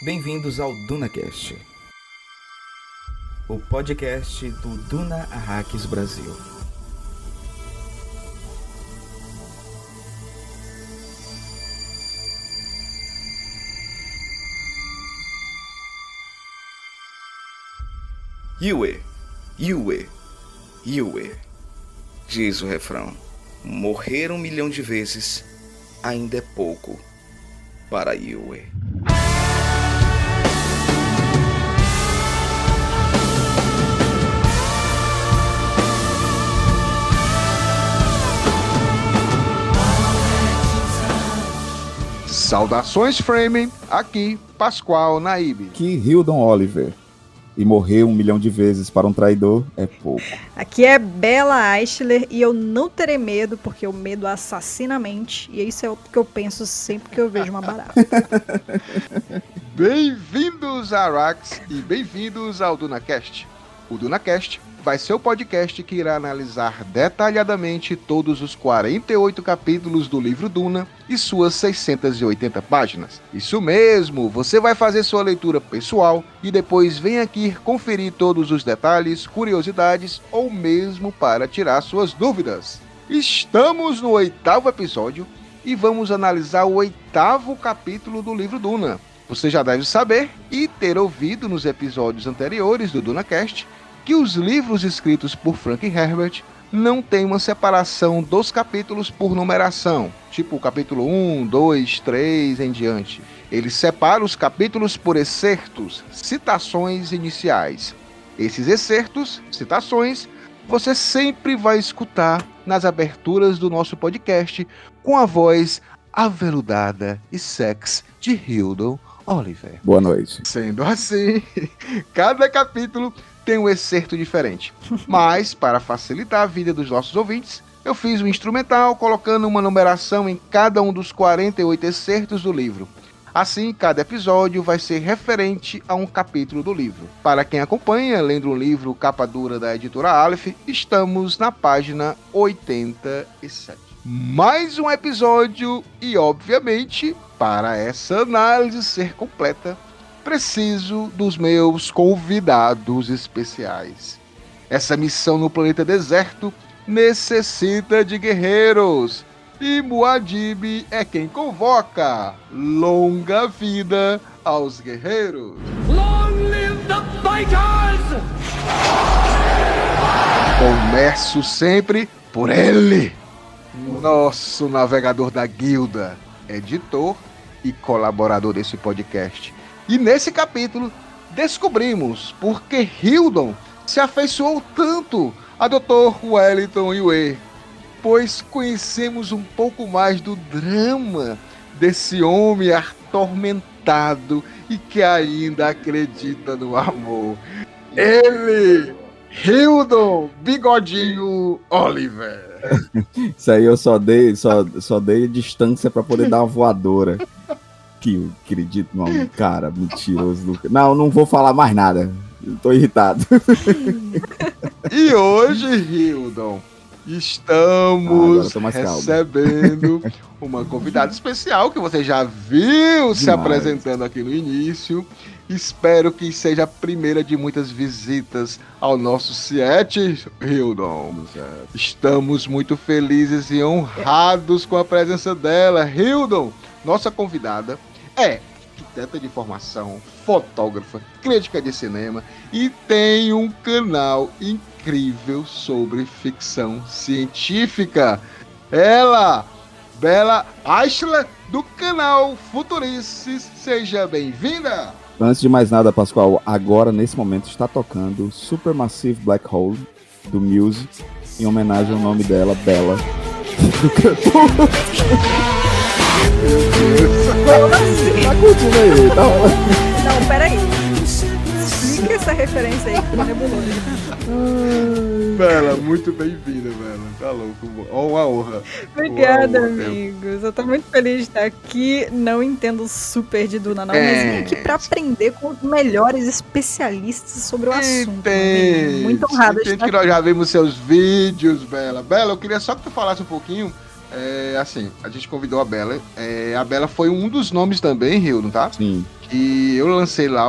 Bem-vindos ao DunaCast, o podcast do Duna Arrakis Brasil. Yue, Yue, Yue, diz o refrão. Morrer 1 milhão de vezes ainda é pouco para Yue. Saudações, Framing! Aqui, Pascoal Naib. Aqui, Hildon Oliver. E morrer 1 milhão de vezes para um traidor é pouco. Aqui é Bella Eichler e eu não terei medo, porque o medo assassina a mente. E isso é o que eu penso sempre que eu vejo uma barata. Bem-vindos a Arax e bem-vindos ao DunaCast. O DunaCast vai ser o podcast que irá analisar detalhadamente todos os 48 capítulos do livro Duna e suas 680 páginas. Isso mesmo, você vai fazer sua leitura pessoal e depois vem aqui conferir todos os detalhes, curiosidades ou mesmo para tirar suas dúvidas. Estamos no 8º episódio e vamos analisar o 8º capítulo do livro Duna. Você já deve saber e ter ouvido nos episódios anteriores do DunaCast que os livros escritos por Frank Herbert não têm uma separação dos capítulos por numeração, tipo o capítulo 1, 2, 3 em diante. Ele separa os capítulos por excertos, citações iniciais. Esses excertos, citações, você sempre vai escutar nas aberturas do nosso podcast com a voz aveludada e sexy de Hildon Oliver. Boa noite. Sendo assim, cada capítulo tem um excerto diferente. Mas, para facilitar a vida dos nossos ouvintes, eu fiz um instrumental colocando uma numeração em cada um dos 48 excertos do livro. Assim, cada episódio vai ser referente a um capítulo do livro. Para quem acompanha, lendo um livro capa dura da editora Aleph, estamos na página 87. Mais um episódio e, obviamente, para essa análise ser completa, preciso dos meus convidados especiais. Essa missão no planeta deserto necessita de guerreiros. E Muad'Dib é quem convoca. Longa vida aos guerreiros. Long live the fighters! Começo sempre por ele, nosso navegador da guilda, editor e colaborador desse podcast. E nesse capítulo, descobrimos por que Hildon se afeiçoou tanto a Dr. Wellington Yue, pois conhecemos um pouco mais do drama desse homem atormentado e que ainda acredita no amor. Ele, Hildon Bigodinho Oliver. Isso aí eu só dei distância pra poder dar uma voadora. Que eu acredito no cara mentiroso. Não vou falar mais nada. Eu tô irritado. E hoje, Hildon, estamos recebendo uma convidada especial que você já viu se apresentando aqui no início. Espero que seja a primeira de muitas visitas ao nosso set, Hildon. Estamos muito felizes e honrados com a presença dela. Hildon, nossa convidada, é arquiteta de formação, fotógrafa, crítica de cinema e tem um canal incrível sobre ficção científica. Ela, Bella Eichler, do canal Futurices. Seja bem-vinda! Antes de mais nada, Pascoal, agora, nesse momento, está tocando Supermassive Black Hole, do Muse, em homenagem ao nome dela, Bella. Tá curtindo aí, tá rolando. Não, peraí. Explica essa referência aí que nebulosa. Bella, muito bem-vinda, Bella. Tá louco. Uma honra. Obrigada, amigos. Eu tô muito feliz de estar aqui. Não entendo super de Duna, não. Mas vim aqui pra aprender com os melhores especialistas sobre o assunto. Muito honrada de estar que nós já vimos seus vídeos, Bella. Bella, eu queria só que tu falasse um pouquinho assim, a gente convidou a Bela. A Bela foi um dos nomes também, Rio, não tá? Sim. E eu lancei lá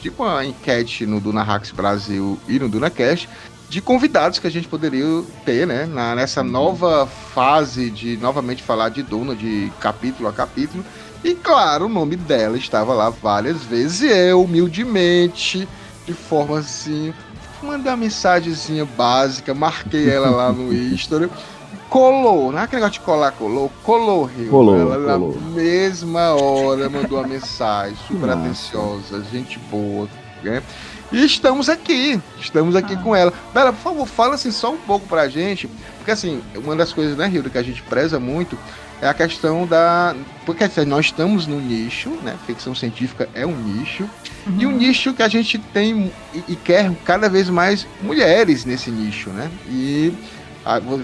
tipo uma enquete no DunaHacks Brasil e no DunaCast de convidados que a gente poderia ter, né? Nessa nova fase de novamente falar de Duna, de capítulo a capítulo. E claro, o nome dela estava lá várias vezes. E eu, humildemente, de forma assim, mandei uma mensagenzinha básica, marquei ela lá no Instagram. Colou, não é aquele negócio de colar, colou, Rio. Ela na mesma hora mandou uma mensagem super atenciosa, gente boa, né? E estamos aqui com ela. Bela, por favor, fala assim só um pouco pra gente, porque assim, uma das coisas, né, Rio, que a gente preza muito é a questão porque assim, nós estamos no nicho, né, ficção científica é um nicho, e um nicho que a gente tem e quer cada vez mais mulheres nesse nicho, né, e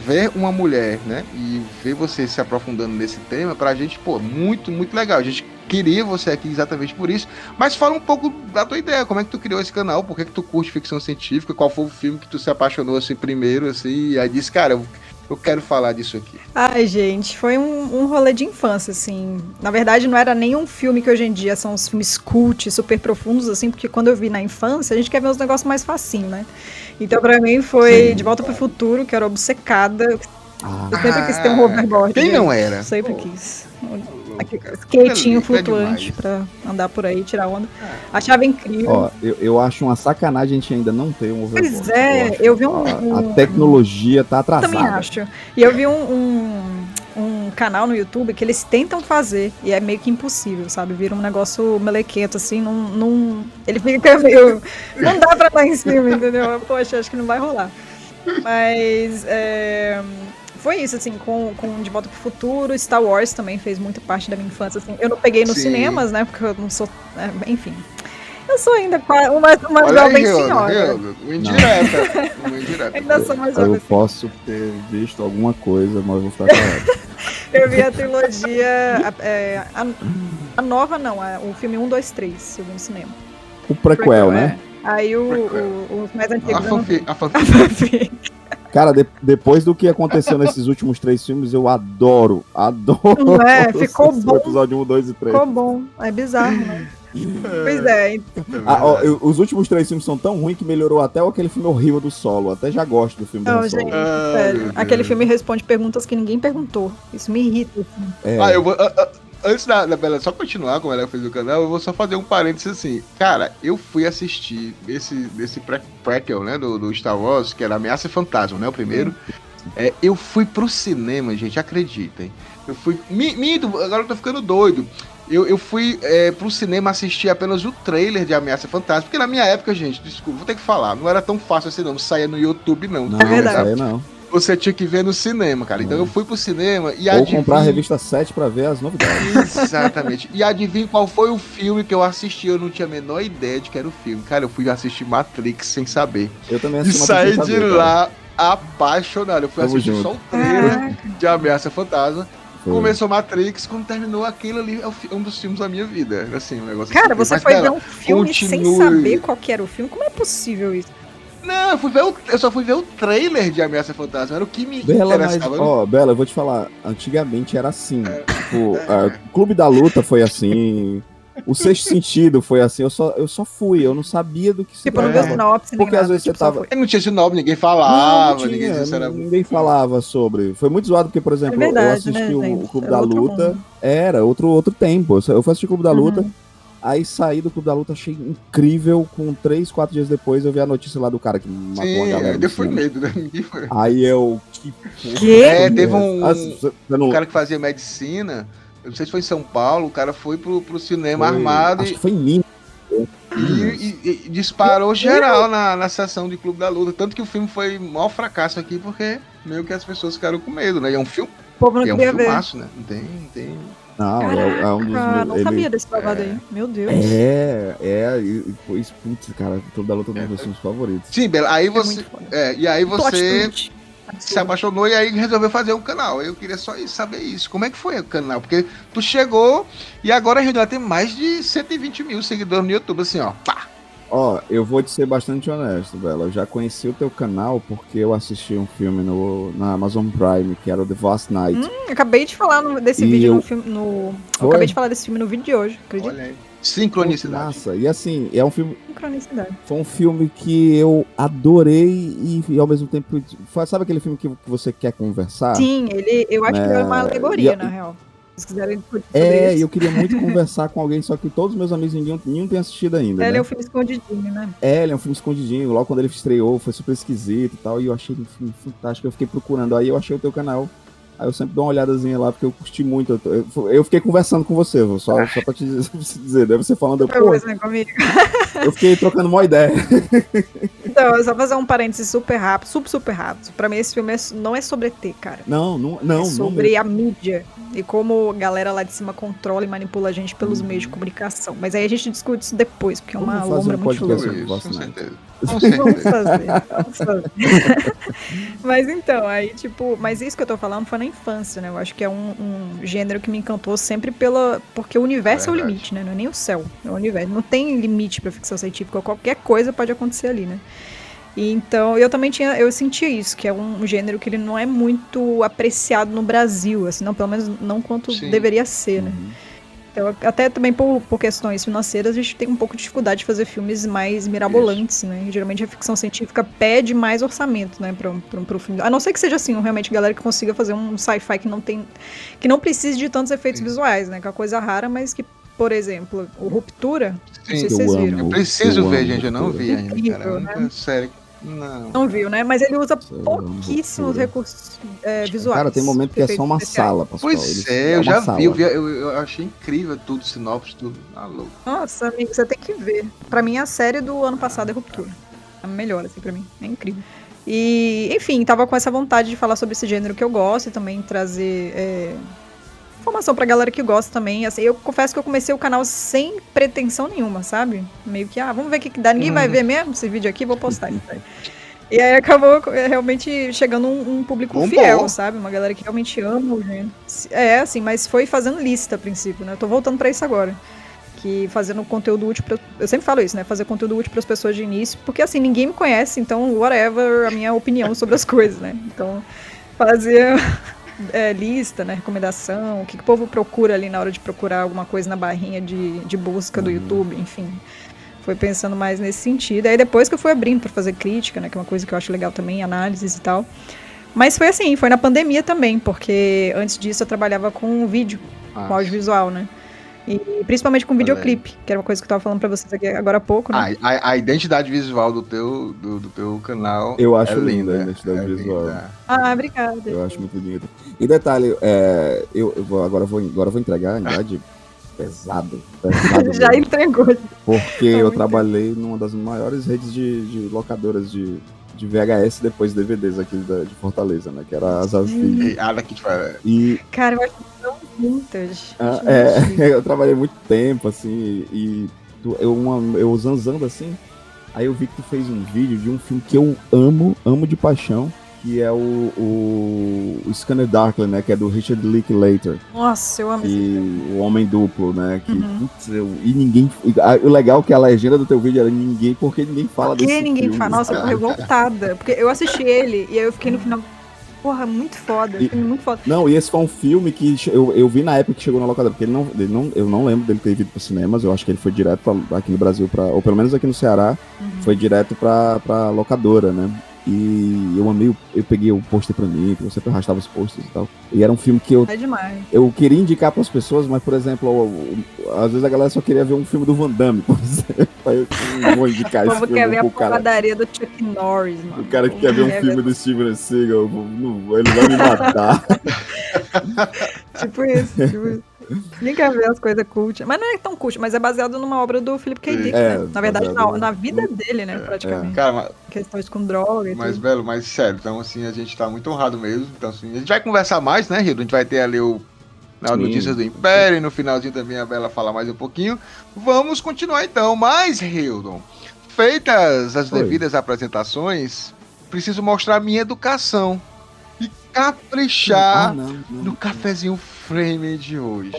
ver uma mulher, né, e ver você se aprofundando nesse tema, pra gente, pô, muito, muito legal. A gente queria você aqui exatamente por isso, mas fala um pouco da tua ideia, como é que tu criou esse canal, por que tu curte ficção científica, qual foi o filme que tu se apaixonou, assim, primeiro, assim, e aí disse, cara, eu quero falar disso aqui. Ai, gente, foi um rolê de infância, assim. Na verdade, não era nem um filme que hoje em dia são os filmes cult, super profundos, assim, porque quando eu vi na infância, a gente quer ver uns negócios mais facinho, né? Então, pra mim, foi De Volta pro Futuro, que eu era obcecada. Eu sempre quis ter um hoverboard. Quem não era? Sempre quis. Skatinho flutuante pra andar por aí, tirar onda. Achava incrível. Ó, eu acho uma sacanagem a gente ainda não ter um hoverboard. Pois é, eu vi a tecnologia tá atrasada. Também acho. E eu vi um canal no YouTube que eles tentam fazer e é meio que impossível, sabe? Vira um negócio melequento, assim, ele fica meio... Não dá pra dar em cima, entendeu? Poxa, acho que não vai rolar. Mas... foi isso, assim, com De Volta pro Futuro. Star Wars também fez muita parte da minha infância, assim. Eu não peguei nos cinemas, né, porque eu não sou... enfim. Eu sou ainda uma jovem senhora. Uma indireta. Ainda sou mais jovem. Eu posso ter visto alguma coisa, mas vou ficar calado. Eu vi a trilogia... a nova, não. O filme 1, 2, 3. Eu vi no cinema. O prequel, né? Aí os mais antigos... A fanfic. Cara, depois do que aconteceu nesses últimos 3 filmes, eu adoro. Não é? Ficou bom. Episódio 1, 2 e 3. Ficou bom. É bizarro, né? Pois é. Os últimos 3 filmes são tão ruins que melhorou até aquele filme horrível do Solo. Até já gosto do filme do Solo. Gente, sério. Aquele filme responde perguntas que ninguém perguntou. Isso me irrita. Assim. Eu vou... Antes da Bela só continuar como ela fez o canal, eu vou só fazer um parênteses assim. Cara, eu fui assistir esse prequel, né, do Star Wars, que era Ameaça Fantasma, né, o primeiro. Eu fui pro cinema, gente, acreditem. Eu fui... agora eu tô ficando doido. Eu fui pro cinema assistir apenas o trailer de Ameaça Fantasma, porque na minha época, gente, desculpa, vou ter que falar, não era tão fácil assim não saía no YouTube não. Não, verdade. Não. Você tinha que ver no cinema, cara. Então eu fui pro cinema e Ou comprar a revista 7 pra ver as novidades. Exatamente. E adivinha qual foi o filme que eu assisti? Eu não tinha a menor ideia de que era o filme. Cara, eu fui assistir Matrix sem saber. Eu também assisti Matrix sem saber. E saí de lá apaixonado. Eu fui assistir só o trailer de Ameaça Fantasma. Começou Matrix, quando terminou aquilo ali, é um dos filmes da minha vida. Assim, um negócio cara, assim. Você foi ver um filme sem saber qual que era o filme? Como é possível isso? Não, eu só fui ver o trailer de Ameaça Fantasma, era o que me interessava. Mas, Bela, eu vou te falar, antigamente era assim, tipo, Clube da Luta foi assim, o Sexto Sentido foi assim, eu só fui, eu não sabia do que se tratava. Tipo, não deu sinopse, porque às vezes você tava... Não tinha sinopse, ninguém falava, não tinha, ninguém falava sobre, foi muito zoado, porque, por exemplo, eu assisti o Clube da Luta, era outro tempo, eu fui assistir o Clube da Luta, aí saí do Clube da Luta, achei incrível. Com 3, 4 dias depois, eu vi a notícia lá do cara que matou a galera. Deu foi medo, né? Ninguém foi. Aí eu. Teve um cara que fazia medicina. Eu não sei se foi em São Paulo. O cara foi pro cinema armado. Acho que foi em Minas. E disparou geral na sessão de Clube da Luta. Tanto que o filme foi um maior fracasso aqui, porque meio que as pessoas ficaram com medo, né? E é um filme. O povo não queria ver. Filmaço, né? Não tem. Não, é um dos meus. Não sabia desse babado aí. Meu Deus. Putz, cara, Clube da Luta é um dos meus filmes favoritos. Sim, Bela, aí você. E aí você se apaixonou e aí resolveu fazer um canal. Eu queria só saber isso. Como é que foi o canal? Porque tu chegou e agora a gente já tem mais de 120 mil seguidores no YouTube, assim, ó. Pá! Ó, eu vou te ser bastante honesto, Bela. Eu já conheci o teu canal porque eu assisti um filme na Amazon Prime, que era o The Vast Night. Acabei de falar desse vídeo no filme. Eu acabei de falar desse filme no vídeo de hoje, acredito. Olha aí. Sincronicidade. Nossa, e assim, é um filme. Sincronicidade. Foi um filme que eu adorei e ao mesmo tempo. Sabe aquele filme que você quer conversar? Sim, eu acho que é uma alegoria, na real. Se quiserem discutir sobre isso. Eu queria muito conversar com alguém, só que todos os meus amigos, nenhum tem assistido ainda. Ele né? é um filme escondidinho, né? Ele é um filme escondidinho. Logo quando ele estreou, foi super esquisito e tal. E eu achei um filme fantástico. Eu fiquei procurando. Aí eu achei o teu canal. Aí eu sempre dou uma olhadazinha lá, porque eu curti muito. Eu fiquei conversando com você, só pra te dizer. Deve ser falando. Comigo. Eu fiquei trocando uma ideia. Então, só fazer um parênteses super rápido, super rápido. Pra mim, esse filme não é sobre ET, cara. Não. É sobre a mídia. E como a galera lá de cima controla e manipula a gente pelos meios de comunicação. Mas aí a gente discute isso depois, porque é uma lombra muito louca. Com certeza. Vamos fazer. Mas então, aí tipo, mas isso que eu tô falando foi na infância, né? Eu acho que é um gênero que me encantou sempre porque o universo é o limite, né? Não é nem o céu, é o universo. Não tem limite pra ficção científica, qualquer coisa pode acontecer ali, né? E então, eu também eu sentia isso, que é um gênero que ele não é muito apreciado no Brasil, assim, não, pelo menos não quanto deveria ser, né? Então, até também por questões financeiras, a gente tem um pouco de dificuldade de fazer filmes mais mirabolantes, né? E, geralmente a ficção científica pede mais orçamento, né, pro filme. A não ser que seja assim, realmente galera que consiga fazer um sci-fi que não precise de tantos efeitos visuais, né? Que é uma coisa rara, mas que, por exemplo, o Ruptura, não sei se vocês viram. Eu preciso ver, gente, eu não vi ainda, incrível, cara. Né? Sério. Não viu, né? Mas ele usa pouquíssimos recursos visuais. Cara, tem momento que é só uma sala, Pascoal. Pois eu já vi, eu achei incrível tudo, sinopse, tudo. Louco. Nossa, amigo, você tem que ver. Pra mim, a série do ano passado é Ruptura. A melhor, assim, pra mim. É incrível. E, enfim, tava com essa vontade de falar sobre esse gênero que eu gosto e também trazer informação pra galera que gosta também. Assim, eu confesso que eu comecei o canal sem pretensão nenhuma, sabe? Meio que, vamos ver o que dá. Ninguém vai ver mesmo esse vídeo aqui, vou postar. E aí acabou realmente chegando um público fiel, sabe? Uma galera que realmente ama o gênero. Assim, mas foi fazendo lista a princípio, né? Eu tô voltando pra isso agora. Que fazendo conteúdo útil eu sempre falo isso, né? Fazer conteúdo útil pras pessoas de início. Porque assim, ninguém me conhece, então whatever a minha opinião sobre as coisas, né? Então, fazer... lista, né, recomendação, o que o povo procura ali na hora de procurar alguma coisa na barrinha de busca do YouTube, enfim. Foi pensando mais nesse sentido. Aí depois que eu fui abrindo pra fazer crítica, né, que é uma coisa que eu acho legal também, análises e tal. Mas foi assim, foi na pandemia também, porque antes disso eu trabalhava com vídeo, com audiovisual, né. E principalmente com videoclipe, que era uma coisa que eu tava falando pra vocês aqui agora há pouco, né? A identidade visual do teu canal eu acho linda a identidade visual. Linda. Obrigada. Eu acho muito linda. E detalhe, agora vou entregar a idade pesado Já mesmo. entregou. Porque eu trabalhei numa das maiores redes de locadoras de VHS depois DVDs aqui de Fortaleza, né? Que era as Asvig. Cara, eu acho tão vintage. Eu trabalhei muito tempo, assim, e eu zanzando assim, aí eu vi que tu fez um vídeo de um filme que eu amo de paixão, que é o Scanner Darkly, né, que é do Richard Linklater. Nossa, eu amo esse filme. O Homem Duplo, né, que, putz, e ninguém... O legal é que a legenda do teu vídeo era porque ninguém fala desse filme. Ninguém fala? Nossa, eu tô revoltada, porque eu assisti ele, e aí eu fiquei no final... Porra, muito foda, filme muito foda. Não, e esse foi um filme que eu vi na época que chegou na locadora, porque eu não lembro dele ter vindo para cinemas, eu acho que ele foi direto aqui no Brasil, ou pelo menos aqui no Ceará, foi direto pra locadora, né? E eu amei, eu peguei o pôster pra mim, que eu sempre arrastava os posters e tal. E era um filme que É demais. eu queria indicar pras pessoas, mas, por exemplo, às vezes a galera só queria ver um filme do Van Damme, por exemplo. Aí eu não vou indicar esse filme pro cara. Quer ver a porradaria do Chuck Norris, mano. O cara que quer ver um filme do Steven Seagal, ele vai me matar. Tipo isso. Nem quer ver as coisas cult. Mas não é tão cult, mas é baseado numa obra do Philip K. Dick, né? Na verdade, na vida dele, né, praticamente. Cara, questões com droga e mas, tudo. Belo, mas sério, então assim, a gente tá muito honrado mesmo. Então, assim, a gente vai conversar mais, né, Hildo? A gente vai ter ali Notícias do Império, e no finalzinho também a Bela fala mais um pouquinho. Vamos continuar então. Mas, Hildon, feitas as devidas apresentações, preciso mostrar a minha educação e caprichar no cafezinho frame de hoje.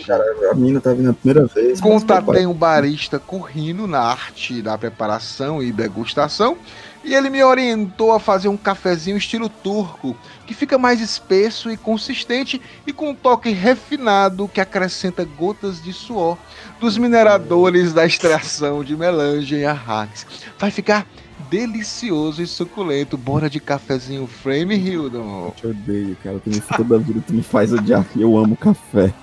A mina tá vindo a primeira vez. Contatei um barista correndo na arte da preparação e degustação, e ele me orientou a fazer um cafezinho estilo turco, que fica mais espesso e consistente e com um toque refinado que acrescenta gotas de suor dos mineradores da extração de melange e arrax. Vai ficar delicioso e suculento. Bora de cafezinho frame, Hildon. Eu te odeio, cara. Toda vida tu me faz odiar. Eu amo café.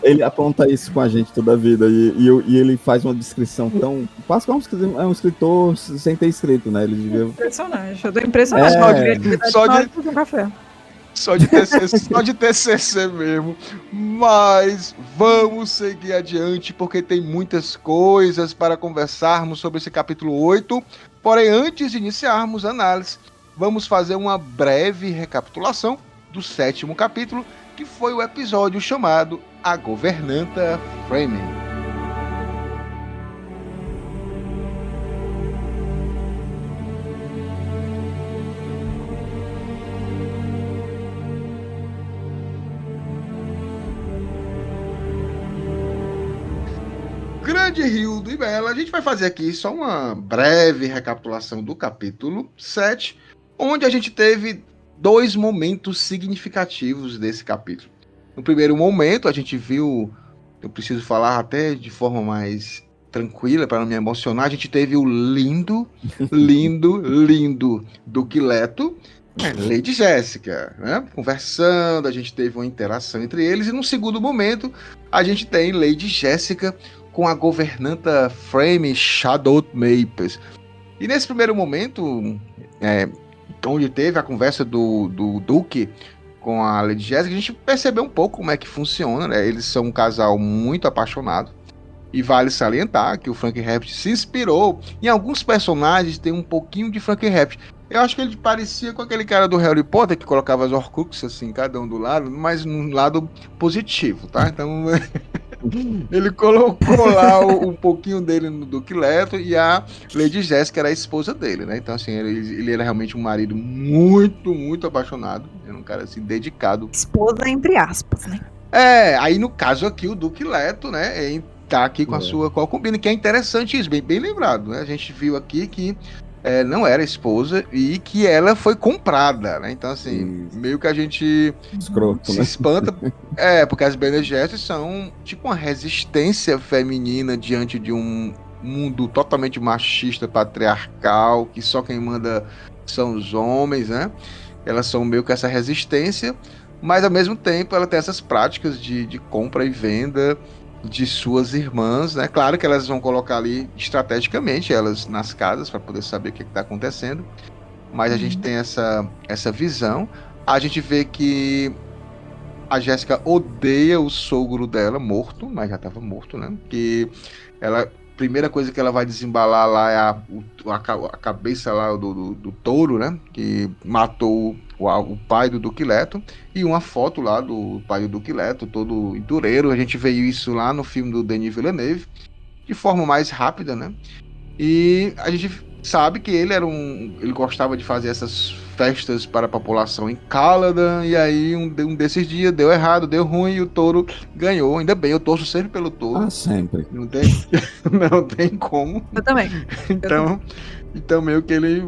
Ele aponta isso com a gente toda a vida. E ele faz uma descrição tão... Quase como é um escritor sem ter escrito, né? Ele devia... Impressionante. Eu tô impressionado. Com café. Só de TCC mesmo. Mas vamos seguir adiante, porque tem muitas coisas para conversarmos sobre esse capítulo 8. Porém, antes de iniciarmos a análise, vamos fazer uma breve recapitulação do 7º capítulo, que foi o episódio chamado A Governanta Fremen. Grande Hildo e Bela, a gente vai fazer aqui só uma breve recapitulação do capítulo 7, onde a gente teve 2 momentos significativos desse capítulo. No primeiro momento, a gente viu, eu preciso falar até de forma mais tranquila para não me emocionar, a gente teve o lindo Duque Leto, Lady Jéssica, né? Conversando, a gente teve uma interação entre eles, e no segundo momento, a gente tem Lady Jéssica com a governanta Frame Shadow Mapes. E nesse primeiro momento, onde teve a conversa do Duque com a Lady Jéssica, a gente percebeu um pouco como é que funciona, né? Eles são um casal muito apaixonado. E vale salientar que o Frank Herbert se inspirou em alguns personagens, tem um pouquinho de Frank Herbert. Eu acho que ele parecia com aquele cara do Harry Potter que colocava as Horcruxes assim, cada um do lado, mas num lado positivo, tá? Então ele colocou lá um pouquinho dele no Duque Leto, e a Lady Jéssica era a esposa dele, né? Então assim, ele era realmente um marido muito, muito apaixonado. Era um cara assim, dedicado. Esposa entre aspas, né? Aí no caso aqui o Duque Leto, né, tá aqui com a sua concubina, que é interessante isso, bem lembrado, né? A gente viu aqui que não era esposa e que ela foi comprada, né? Então, assim, meio que a gente se espanta. Porque as Bene Gesserit são tipo uma resistência feminina diante de um mundo totalmente machista, patriarcal, que só quem manda são os homens, né? Elas são meio que essa resistência, mas ao mesmo tempo ela tem essas práticas de compra e venda de suas irmãs, né? Claro que elas vão colocar ali estrategicamente elas nas casas para poder saber o que está acontecendo, mas a gente tem essa visão. A gente vê que a Jéssica odeia o sogro dela morto, mas já estava morto, né? Que ela, primeira coisa que ela vai desembalar lá é a cabeça lá do touro, né? Que matou o pai do Duque Leto, e uma foto lá do pai do Duque Leto, todo entureiro. A gente vê isso lá no filme do Denis Villeneuve, de forma mais rápida, né? E a gente sabe que ele ele gostava de fazer essas festas para a população em Caladan, e aí um desses dias deu errado, deu ruim, e o touro ganhou. Ainda bem, eu torço sempre pelo touro. Ah, sempre. Não tem como. Eu também. Então meio que ele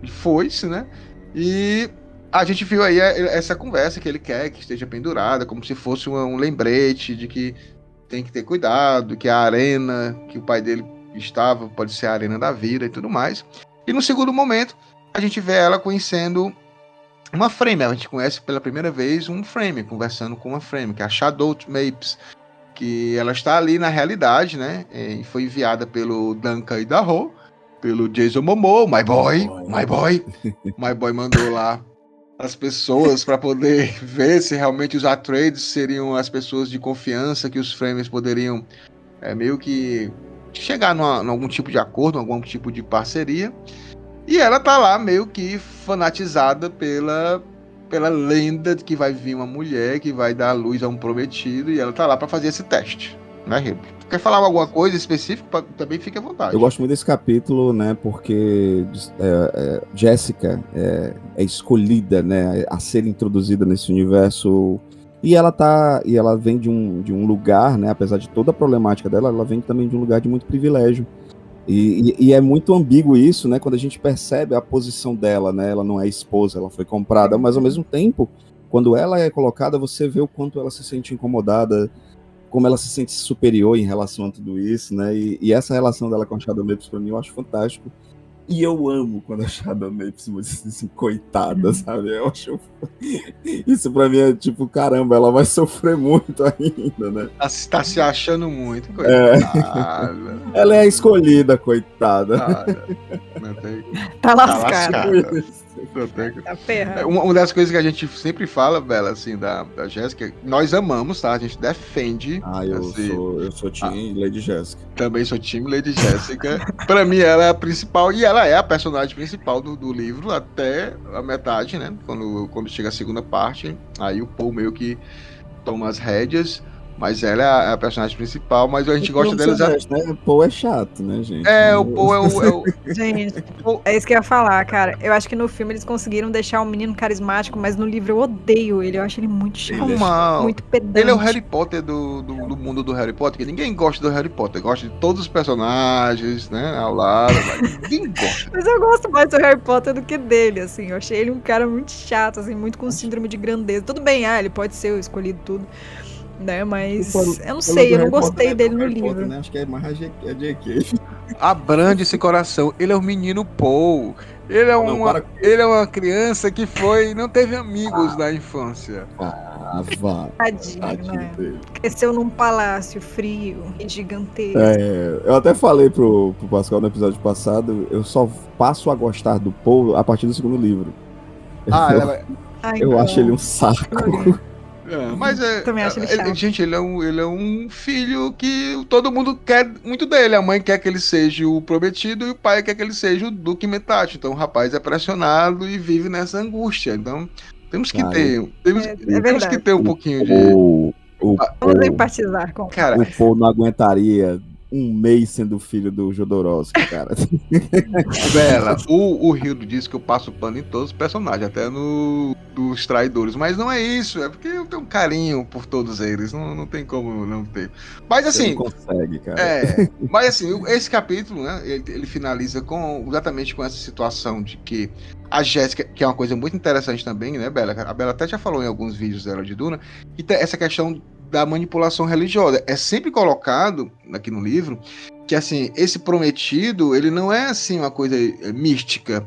foi-se, né? E a gente viu aí essa conversa que ele quer que esteja pendurada, como se fosse um lembrete de que tem que ter cuidado, que a arena que o pai dele estava pode ser a arena da vida e tudo mais. E no segundo momento, a gente vê ela conhecendo uma Frame. A gente conhece pela primeira vez um Frame, conversando com uma Frame, que é a Shadow Mapes, que ela está ali na realidade, né? E foi enviada pelo Duncan Idaho, pelo Jason Momoa, My Boy mandou lá as pessoas para poder ver se realmente os Atreides seriam as pessoas de confiança que os Fremen poderiam meio que chegar em algum tipo de acordo, em algum tipo de parceria. E ela tá lá meio que fanatizada pela lenda de que vai vir uma mulher que vai dar luz a um prometido, e ela tá lá para fazer esse teste, né, Rebo? Quer falar alguma coisa específica? Também fique à vontade. Eu gosto muito desse capítulo, né, porque Jéssica é escolhida, né, a ser introduzida nesse universo E ela vem de um lugar, né? Apesar de toda a problemática dela, ela vem também de um lugar de muito privilégio. E é muito ambíguo isso, né? Quando a gente percebe a posição dela, né? Ela não é esposa, ela foi comprada, mas ao mesmo tempo, quando ela é colocada, você vê o quanto ela se sente incomodada, como ela se sente superior em relação a tudo isso, né? E essa relação dela com a Shadow Maples, pra mim, eu acho fantástico. E eu amo quando a Shadow Maples diz assim, coitada, sabe? Eu acho... Isso pra mim é tipo, caramba, ela vai sofrer muito ainda, né? Ela tá se achando muito, coitada. Ela é a escolhida, coitada. Tá lascada. Tá ferrado. Uma das coisas que a gente sempre fala, Bela, assim, da Jéssica, nós amamos, tá? A gente defende. Eu sou time Lady Jéssica. Também sou time Lady Jéssica. Pra mim, ela é a principal, e ela é a personagem principal do livro até a metade, né? Quando chega a segunda parte, aí o Paul meio que toma as rédeas. Mas ela é a personagem principal, mas a gente gosta dela exatamente. Né? O Paul é chato, né, gente? O Paul é o... Gente, é isso que eu ia falar, cara. Eu acho que no filme eles conseguiram deixar o menino carismático, mas no livro eu odeio ele. Eu acho ele muito chato, muito pedante. Ele é o Harry Potter do mundo do Harry Potter, que ninguém gosta do Harry Potter. Gosta de todos os personagens, né, ao lado, mas ninguém gosta. Mas eu gosto mais do Harry Potter do que dele, assim. Eu achei ele um cara muito chato, assim, muito com síndrome de grandeza. Tudo bem, ele pode ser o escolhido tudo. Né, mas eu não sei, eu não gostei dele no livro. Potter, né? Acho que é mais a JK. Abrande esse coração. Ele é o menino Paul. Ele é uma criança que não teve amigos na infância. Tadinho, né? Cresceu num palácio frio e gigantesco. Eu até falei pro Pascoal no episódio passado, eu só passo a gostar do Paul a partir do segundo livro. Eu acho ele um saco. Mas também acho ele chato. Gente, ele é um filho que todo mundo quer muito dele. A mãe quer que ele seja o prometido e o pai quer que ele seja o Duque Metacho. Então o rapaz é pressionado e vive nessa angústia. Então temos que temos que ter um pouquinho de... Vamos empatizar com o cara. O Paul não aguentaria um mês sendo filho do Jodorowsky, cara. Bela, o Hildo disse que eu passo pano em todos os personagens, até dos traidores, mas não é isso, é porque eu tenho um carinho por todos eles, não tem como não ter. Mas assim... Você não consegue, cara. Mas assim, esse capítulo, né, ele finaliza exatamente com essa situação de que a Jéssica, que é uma coisa muito interessante também, né, Bela? A Bela até já falou em alguns vídeos dela de Duna, que tem essa questão da manipulação religiosa. É sempre colocado aqui no livro que, assim, esse prometido, ele não é, assim, uma coisa mística.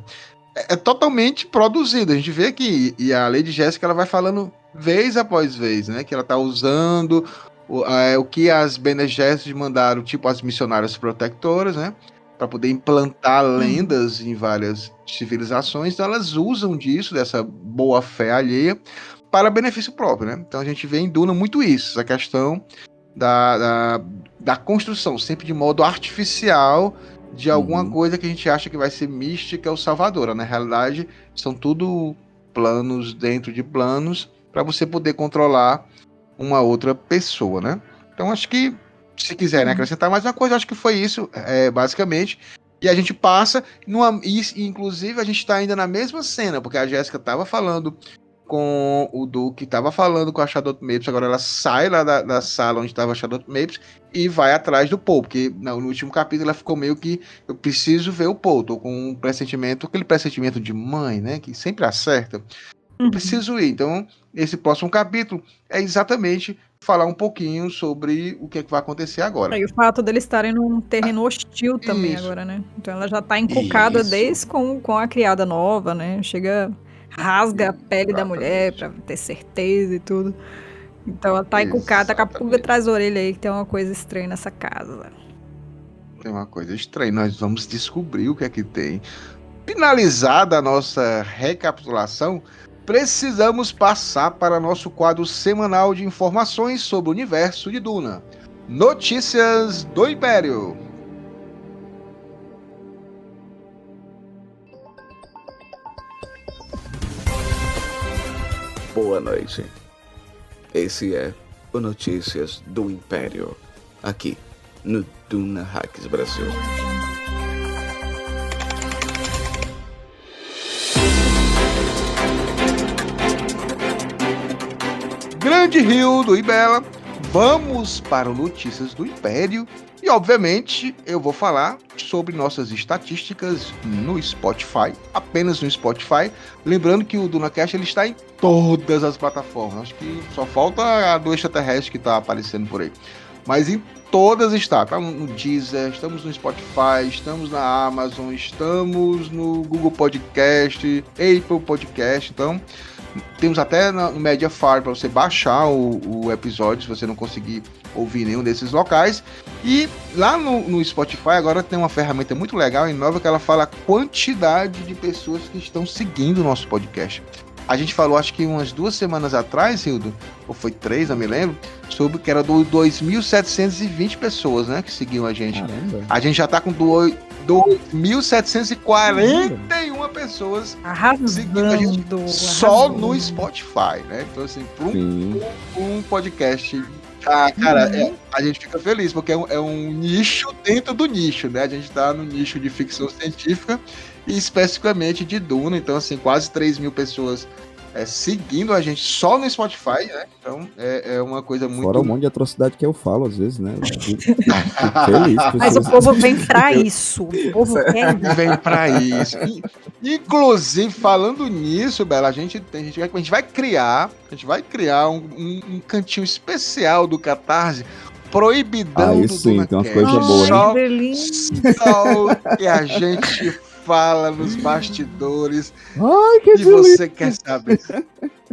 É totalmente produzido. A gente vê que e a Lady Jéssica, ela vai falando vez após vez, né? Que ela tá usando o que as Bene Gesserit mandaram, tipo as missionárias protectoras, né? Para poder implantar lendas em várias civilizações. Então elas usam disso, dessa boa fé alheia, para benefício próprio, né? Então a gente vê em Duna muito isso, essa questão da construção, sempre de modo artificial, de alguma coisa que a gente acha que vai ser mística ou salvadora. Na realidade, são tudo planos dentro de planos para você poder controlar uma outra pessoa, né? Então acho que, se quiserem acrescentar mais uma coisa, acho que foi isso, basicamente. E a gente passa, inclusive a gente está ainda na mesma cena, porque a Jéssica estava falando com o Duque, estava falando com a Shadow Maples, agora ela sai lá da sala onde estava a Shadow Maples e vai atrás do Paul, porque no último capítulo ela ficou meio que, eu preciso ver o Paul, tô com um pressentimento, aquele pressentimento de mãe, né, que sempre acerta, eu preciso ir. Então, esse próximo capítulo é exatamente falar um pouquinho sobre o que vai acontecer agora. E o fato deles estarem num terreno hostil também agora, né, então ela já tá encucada desde com a criada nova, né, rasga a pele da mulher pra ter certeza e tudo. Então ela tá encucada, daqui a pouco vê atrás da orelha aí que tem uma coisa estranha nessa casa. Tem uma coisa estranha, nós vamos descobrir o que é que tem. Finalizada a nossa recapitulação, precisamos passar para nosso quadro semanal de informações sobre o universo de Duna. Notícias do Império. Boa noite. Esse é o Notícias do Império, aqui no Duna Hacks Brasil. grande Hildo e Bela, vamos para o Notícias do Império. E, obviamente, eu vou falar sobre nossas estatísticas no Spotify, apenas no Spotify. Lembrando que o DunaCast ele está em todas as plataformas. Acho que só falta a do Extraterrestre que está aparecendo por aí. Mas em todas está. Tá no Deezer, estamos no Spotify, estamos na Amazon, estamos no Google Podcast, Apple Podcast. Então, temos até no Mediafire para você baixar o episódio, se você não conseguir ouvir nenhum desses locais. E lá no Spotify agora tem uma ferramenta muito legal e nova que ela fala a quantidade de pessoas que estão seguindo o nosso podcast. A gente falou, acho que umas 2 semanas atrás, Hildo, ou foi 3, não me lembro, sobre que era 2.720 pessoas, né, que seguiam a gente. Caramba. A gente já tá com 2.741 pessoas seguindo a gente só no Spotify, né? Então, assim, por um podcast. Cara, a gente fica feliz, porque é um nicho dentro do nicho, né? A gente tá no nicho de ficção científica e especificamente de Duna, então, assim, quase 3.000 pessoas seguindo a gente só no Spotify, né? Então, é uma coisa muito... Fora um monte de atrocidade que eu falo, às vezes, né? Eu fico feliz. Mas o povo vem pra isso. O povo vem pra isso. Inclusive, falando nisso, Bela, a gente vai criar um cantinho especial do Catarse, proibidão do sim, DunaCast. tem umas coisas boas, hein? Só o que a gente fala nos bastidores. Ai, que delícia. Você quer saber?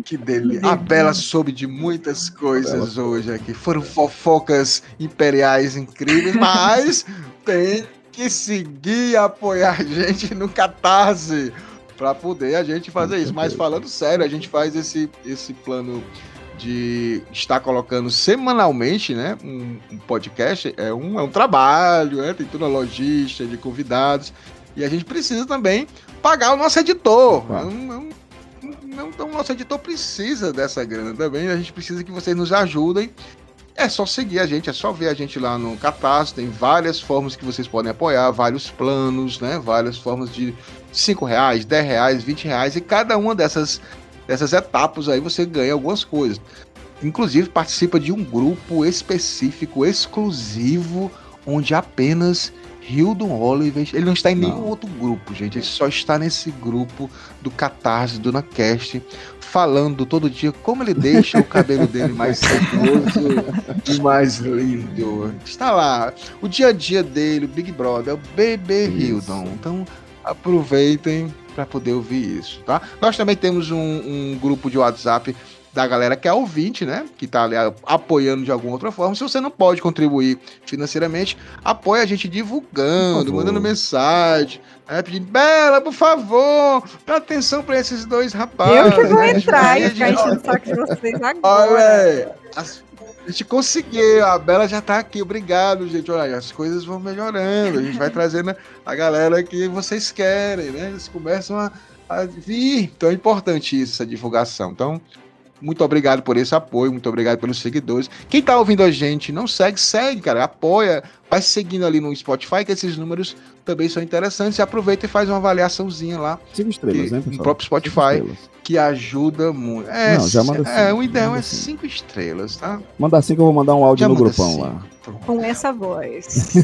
Que delícia. A Bela soube de muitas coisas hoje aqui. Foram fofocas imperiais incríveis, mas tem que seguir e apoiar a gente no Catarse para poder a gente fazer isso. Mas falando sério, a gente faz esse plano de estar colocando semanalmente, né, um podcast. É um trabalho, né, tem toda a logística de convidados. E a gente precisa também pagar o nosso editor. Então, o nosso editor precisa dessa grana também. A gente precisa que vocês nos ajudem. É só seguir a gente, é só ver a gente lá no Catarse. Tem várias formas que vocês podem apoiar, vários planos, né? Várias formas de R$5, R$10, R$20. E cada uma dessas etapas aí você ganha algumas coisas. Inclusive, participa de um grupo específico, exclusivo, onde apenas Hildon Oliver, ele não está em nenhum outro grupo, gente. Ele só está nesse grupo do Catarse, do DunaCast, falando todo dia como ele deixa o cabelo dele mais sedoso e mais lindo. Está lá, o dia a dia dele, o Big Brother, é o bebê Hildon. Então, aproveitem para poder ouvir isso, tá? Nós também temos um grupo de WhatsApp da galera que é ouvinte, né? Que tá ali apoiando de alguma outra forma. Se você não pode contribuir financeiramente, apoia a gente divulgando, mandando mensagem, né? Pedindo, Bela, por favor, dá atenção pra esses 2 rapazes. Eu que vou entrar e ficar enchendo o saco de vocês agora. Olha, a gente conseguiu, a Bela já tá aqui, obrigado, gente. Olha, as coisas vão melhorando, a gente vai trazendo a galera que vocês querem, né? Eles começam a vir. Então é importante isso, essa divulgação. Então, muito obrigado por esse apoio, muito obrigado pelos seguidores. Quem tá ouvindo a gente não segue, cara, apoia, vai seguindo ali no Spotify, que esses números também são interessantes, e aproveita e faz uma avaliaçãozinha lá. 5 estrelas, né, pessoal? No próprio Spotify, que ajuda muito. Não, já manda 5. O ideal é 5 estrelas, tá? Manda 5 que eu vou mandar um áudio no grupão 5. lá. Com essa voz.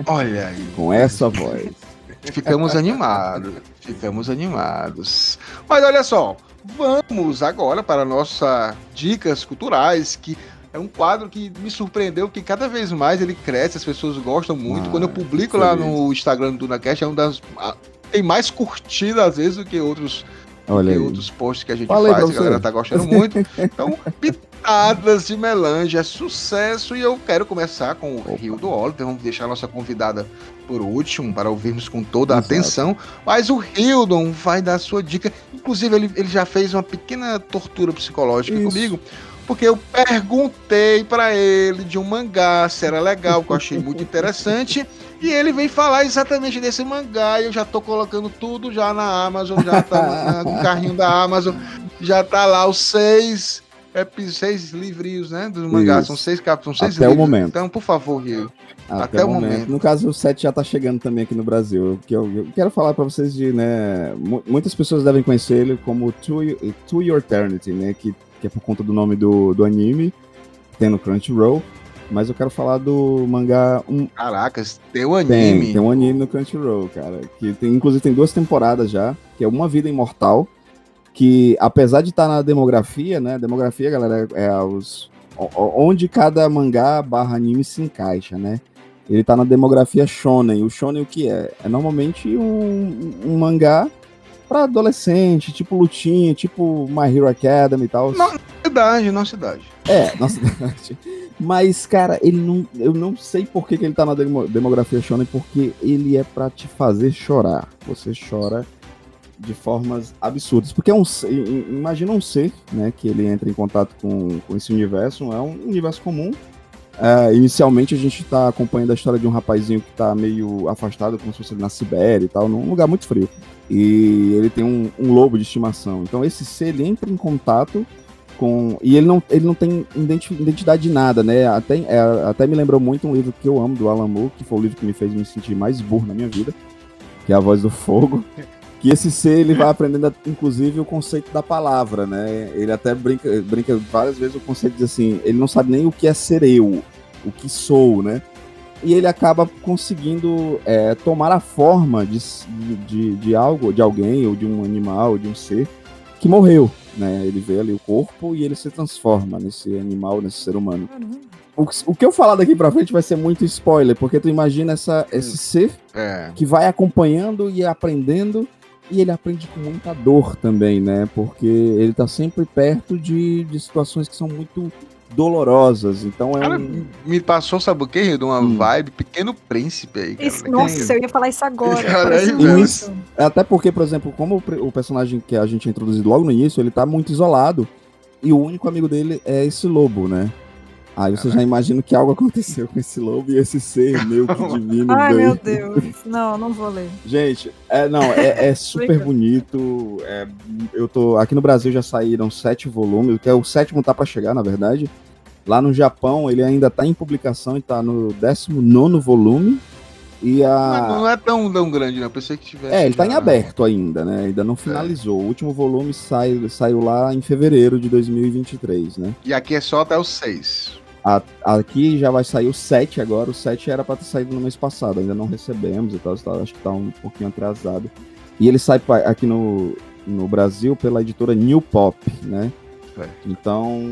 Olha aí. Com essa voz. Ficamos animados. Mas olha só, vamos agora para nossas dicas culturais, que é um quadro que me surpreendeu, que cada vez mais ele cresce, as pessoas gostam muito. Quando eu publico lá no Instagram do DunaCast, tem mais curtida às vezes do que outros posts que a gente faz, a galera tá gostando muito. Então, pitadas de melange é sucesso, e eu quero começar com o Hildon Oliver. Vamos deixar a nossa convidada por último, para ouvirmos com toda a atenção, mas o Hildon vai dar a sua dica. Inclusive, ele já fez uma pequena tortura psicológica comigo, porque eu perguntei para ele de um mangá, se era legal, que eu achei muito interessante, e ele vem falar exatamente desse mangá, e eu já tô colocando tudo já na Amazon, já tá no carrinho da Amazon, já tá lá os 6 livrinhos, né, dos mangás, são 6 capítulos, são 6 livros. Até o momento. Então, por favor, Hildon. Até o momento. No caso, o 7 já tá chegando também aqui no Brasil. Eu quero falar para vocês de, né, muitas pessoas devem conhecer ele como To Your Eternity, né, que que é por conta do nome do anime, que tem no Crunchyroll. Mas eu quero falar do mangá... Caracas, tem um anime? Tem um anime no Crunchyroll, cara. Que inclusive tem 2 temporadas já, que é Uma Vida Imortal, que apesar de estar na demografia, né? Demografia, galera, onde cada mangá / anime se encaixa, né? Ele tá na demografia shonen. O shonen o que é? É normalmente um mangá pra adolescente, tipo lutinha, tipo My Hero Academy e tal. Nossa idade. Nossa idade. Mas, cara, eu não sei por que ele tá na demografia shonen, porque ele é pra te fazer chorar. Você chora de formas absurdas. Porque imagina um ser, né, que ele entra em contato com esse universo, é um universo comum. Inicialmente a gente tá acompanhando a história de um rapazinho que tá meio afastado, como se fosse na Sibéria e tal, num lugar muito frio. E ele tem um lobo de estimação. Então esse ser, ele entra em contato com... E ele não tem identidade de nada, né? Até me lembrou muito um livro que eu amo, do Alan Moore, que foi o livro que me fez me sentir mais burro na minha vida, que é A Voz do Fogo. Que esse ser, ele vai aprendendo, inclusive, o conceito da palavra, né? Ele até brinca várias vezes o conceito de assim, ele não sabe nem o que é ser eu, o que sou, né? E ele acaba conseguindo tomar a forma de algo, de alguém, ou de um animal, ou de um ser que morreu, né? Ele vê ali o corpo e ele se transforma nesse animal, nesse ser humano. O que eu falar daqui pra frente vai ser muito spoiler, porque tu imagina esse ser que vai acompanhando e aprendendo. E ele aprende com muita dor também, né? Porque ele tá sempre perto de situações que são muito dolorosas. Então cara, me passou, sabe o quê? De uma vibe Pequeno Príncipe aí, cara. Nossa, eu ia falar isso agora. Até porque, por exemplo, como o personagem que a gente é introduzido logo no início, ele tá muito isolado. E o único amigo dele é esse lobo, né? Aí você já imagina que algo aconteceu com esse lobo e esse ser meio que divino. Ai, meu Deus. Não vou ler. Gente, é super bonito. Aqui no Brasil já saíram 7 volumes, que é o 7º tá pra chegar, na verdade. Lá no Japão ele ainda tá em publicação e tá no 19º volume. E não é tão grande, não. Eu pensei que tivesse. Ele tá em aberto ainda, né? Ainda não finalizou. O último volume saiu lá em fevereiro de 2023, né? E aqui é só até o 6. Aqui já vai sair o 7 agora. O 7 era pra ter saído no mês passado. Ainda não recebemos e tal. Acho que tá um pouquinho atrasado. E ele sai aqui no Brasil pela editora New Pop, né? Então,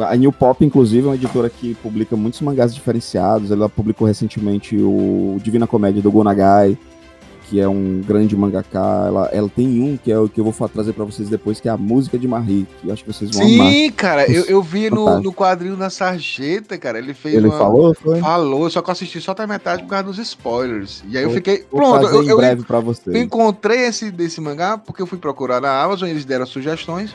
a New Pop, inclusive, é uma editora que publica muitos mangás diferenciados. Ela publicou recentemente o Divina Comédia do Go Nagai, que é um grande mangaka. Ela tem um que é o que eu vou trazer pra vocês depois, que é a Música de Marie, que eu acho que vocês vão amar. Sim, cara, eu vi no quadrinho da Sarjeta, cara, ele fez falou, foi? Falou, só que eu assisti só até a metade por causa dos spoilers. E aí eu fiquei... Vou trazer em breve pra vocês. Eu encontrei desse mangá porque eu fui procurar na Amazon, eles deram sugestões.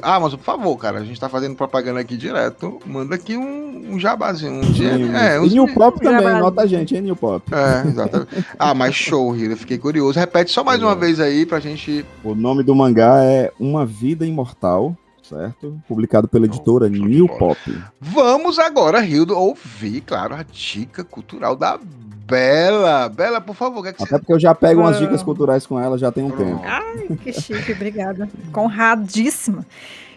Amazon, por favor, cara, a gente tá fazendo propaganda aqui direto. Manda aqui um jabazinho. E New Pop também, nota a gente, hein, New Pop. Exatamente. Mas show, Hiro, eu fiquei curioso. Repete só mais uma vez aí pra gente... O nome do mangá é Uma Vida Imortal, certo? Publicado pela editora New Pop. Vamos agora, Hildo, ouvir, claro, a dica cultural da Bela. Bela, por favor. Até porque eu já pego umas dicas culturais com ela já tem um tempo. Ai, que chique, obrigada. Honradíssima.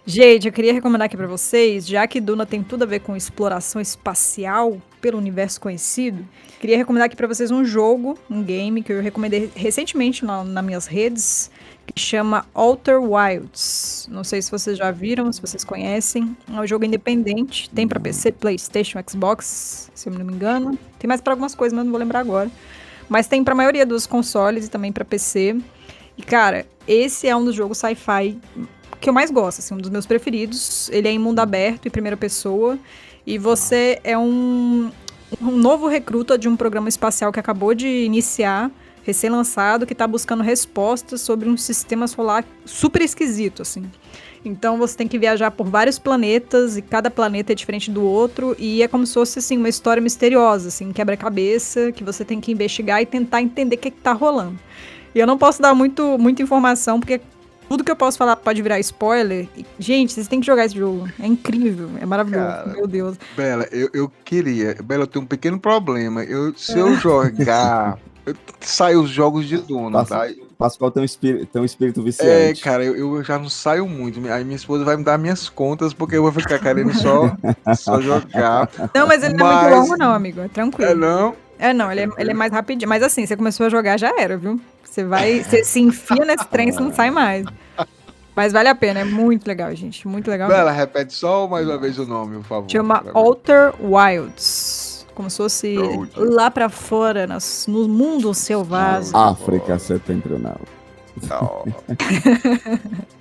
Gente, eu queria recomendar aqui pra vocês, já que Duna tem tudo a ver com exploração espacial pelo universo conhecido, queria recomendar aqui pra vocês um jogo, um game que eu recomendei recentemente nas minhas redes, que chama Outer Wilds. Não sei se vocês já viram, se vocês conhecem. É um jogo independente, tem pra PC, PlayStation, Xbox, se eu não me engano. Tem mais pra algumas coisas, mas não vou lembrar agora. Mas tem pra maioria dos consoles e também pra PC. E, cara, esse é um dos jogos sci-fi que eu mais gosto, assim, um dos meus preferidos. Ele é em mundo aberto, em primeira pessoa. E você é um novo recruta de um programa espacial que acabou de iniciar, recém-lançado, que está buscando respostas sobre um sistema solar super esquisito, assim. Então você tem que viajar por vários planetas, e cada planeta é diferente do outro, e é como se fosse, assim, uma história misteriosa, assim, quebra-cabeça, que você tem que investigar e tentar entender o que está rolando. E eu não posso dar muita informação, porque tudo que eu posso falar pode virar spoiler. Gente, vocês têm que jogar esse jogo. É incrível, é maravilhoso, cara, meu Deus. Bela, eu queria... Bela, eu tenho um pequeno problema. Se eu jogar... Sai os jogos de Duna, tá? Pascoal tem um espírito viciante. Cara, eu já não saio muito. Aí minha esposa vai me dar minhas contas, porque eu vou ficar querendo só jogar. Não, mas ele não é muito longo, não, amigo. É tranquilo. É não? Não, ele é mais rapidinho. Mas assim, você começou a jogar, já era, viu? Você se enfia nesse trem, você não sai mais. Mas vale a pena, é muito legal, gente. Muito legal. Bela, repete só mais uma vez o nome, por favor. Chama Outer Wilds. Como se fosse lá pra fora, no mundo selvagem. África Setentrional.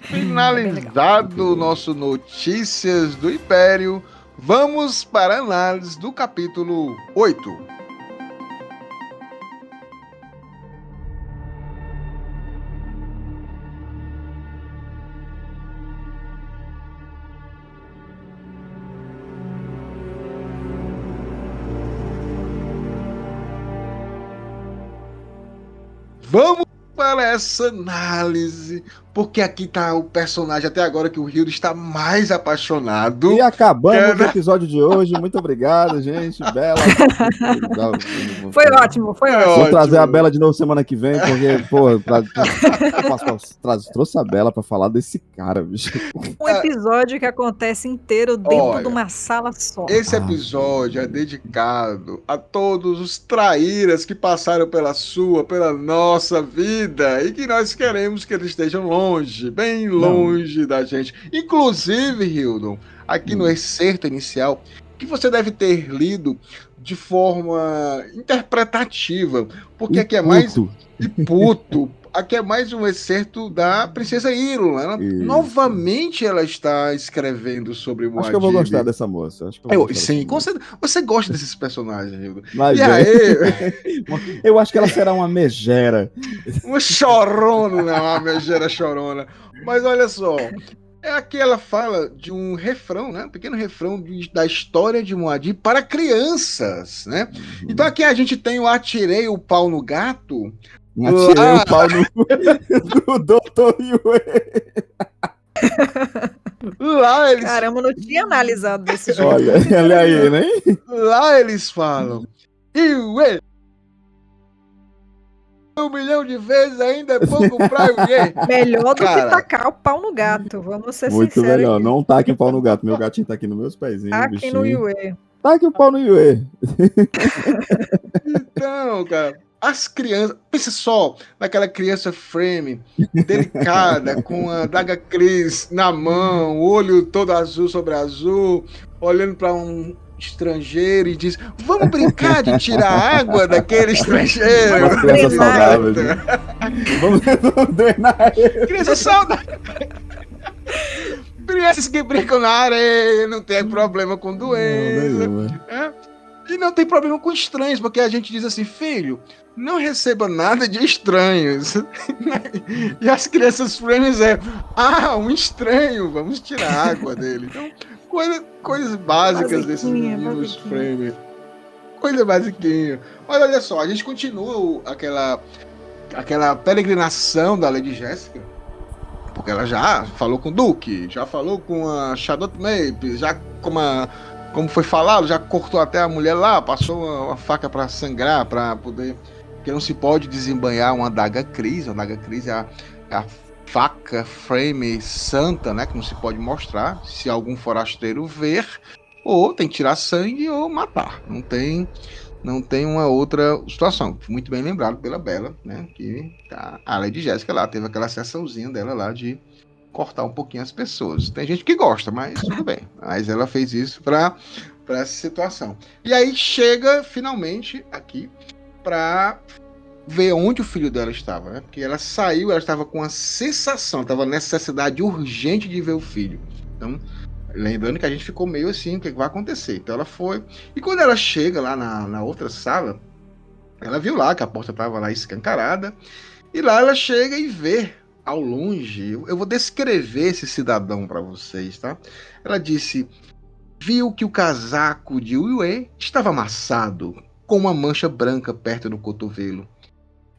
Finalizado o nosso Notícias do Império, vamos para a análise do capítulo 8. Vamos para essa análise, porque aqui tá o personagem até agora que o Hildo está mais apaixonado. E acabamos o episódio de hoje. Muito obrigado, gente. Bela. Foi ótimo. Vou trazer a Bela de novo semana que vem, porque, trouxe a Bela pra falar desse cara, bicho. Um episódio que acontece inteiro dentro de uma sala só. Esse episódio é dedicado a todos os traíras que passaram pela nossa vida e que nós queremos que eles estejam longe, bem longe da gente. Inclusive, Hildon, aqui no excerto inicial, que você deve ter lido de forma interpretativa, porque aqui é mais... E puto. Aqui é mais um excerto da Princesa Irulan. Novamente ela está escrevendo sobre Muad'Dib. Acho que eu vou gostar dessa moça. Sim, você gosta desses personagens, Hildo. E aí? Eu acho que ela será uma megera. Uma chorona, uma megera chorona. Mas olha só, aqui ela fala de um refrão, né? Um pequeno refrão da história de Muad'Dib para crianças, né? Então aqui a gente tem o Atirei o Pau no Gato. Atirei o pau no Dr. Yue. Lá eles... Caramba, eu não tinha analisado desse jeito. Olha aí, né? Lá eles falam: Yue, 1 milhão de vezes ainda é pouco pra Yue. Melhor do que tacar o pau no gato, vamos ser muito sinceros. Muito melhor, não taque o pau no gato. Meu gatinho tá aqui nos meus pezinhos. Taque no Yue. Taque o pau no Yue. Então, cara... As crianças, pensa só naquela criança frame, delicada, com a daga Cris na mão, olho todo azul sobre azul, olhando para um estrangeiro e diz: vamos brincar de tirar água daquele estrangeiro. Uma criança saudável. Vamos treinar ele. Criança saudável. Crianças que brincam na areia, não tem problema com doença. E não tem problema com estranhos, porque a gente diz assim: filho, não receba nada de estranhos. E as crianças frames um estranho, vamos tirar a água dele. Então, coisas básicas desses meninos frame. Coisa basiquinha. Mas olha só, a gente continua aquela peregrinação da Lady Jéssica, porque ela já falou com o Duque, já falou com a Charlotte Mapes, já como foi falado, já cortou até a mulher lá, passou uma faca para sangrar, para poder... Porque não se pode desembanhar uma adaga Cris. A adaga Cris é a faca frame santa, né? Que não se pode mostrar. Se algum forasteiro ver, ou tem que tirar sangue ou matar. Não tem uma outra situação. Muito bem lembrado pela Bela, né? Que a Lady Jéssica lá teve aquela sessãozinha dela lá de cortar um pouquinho as pessoas. Tem gente que gosta, mas tudo bem. Mas ela fez isso para essa situação. E aí chega finalmente aqui para ver onde o filho dela estava, né? Porque ela saiu, ela estava com a sensação, estava necessidade urgente de ver o filho. Então, lembrando que a gente ficou meio assim, o que vai acontecer? Então ela foi, e quando ela chega lá na outra sala, ela viu lá que a porta estava lá escancarada, e lá ela chega e vê ao longe, eu vou descrever esse cidadão para vocês, tá? Ela disse: viu que o casaco de Yue estava amassado, com uma mancha branca perto do cotovelo.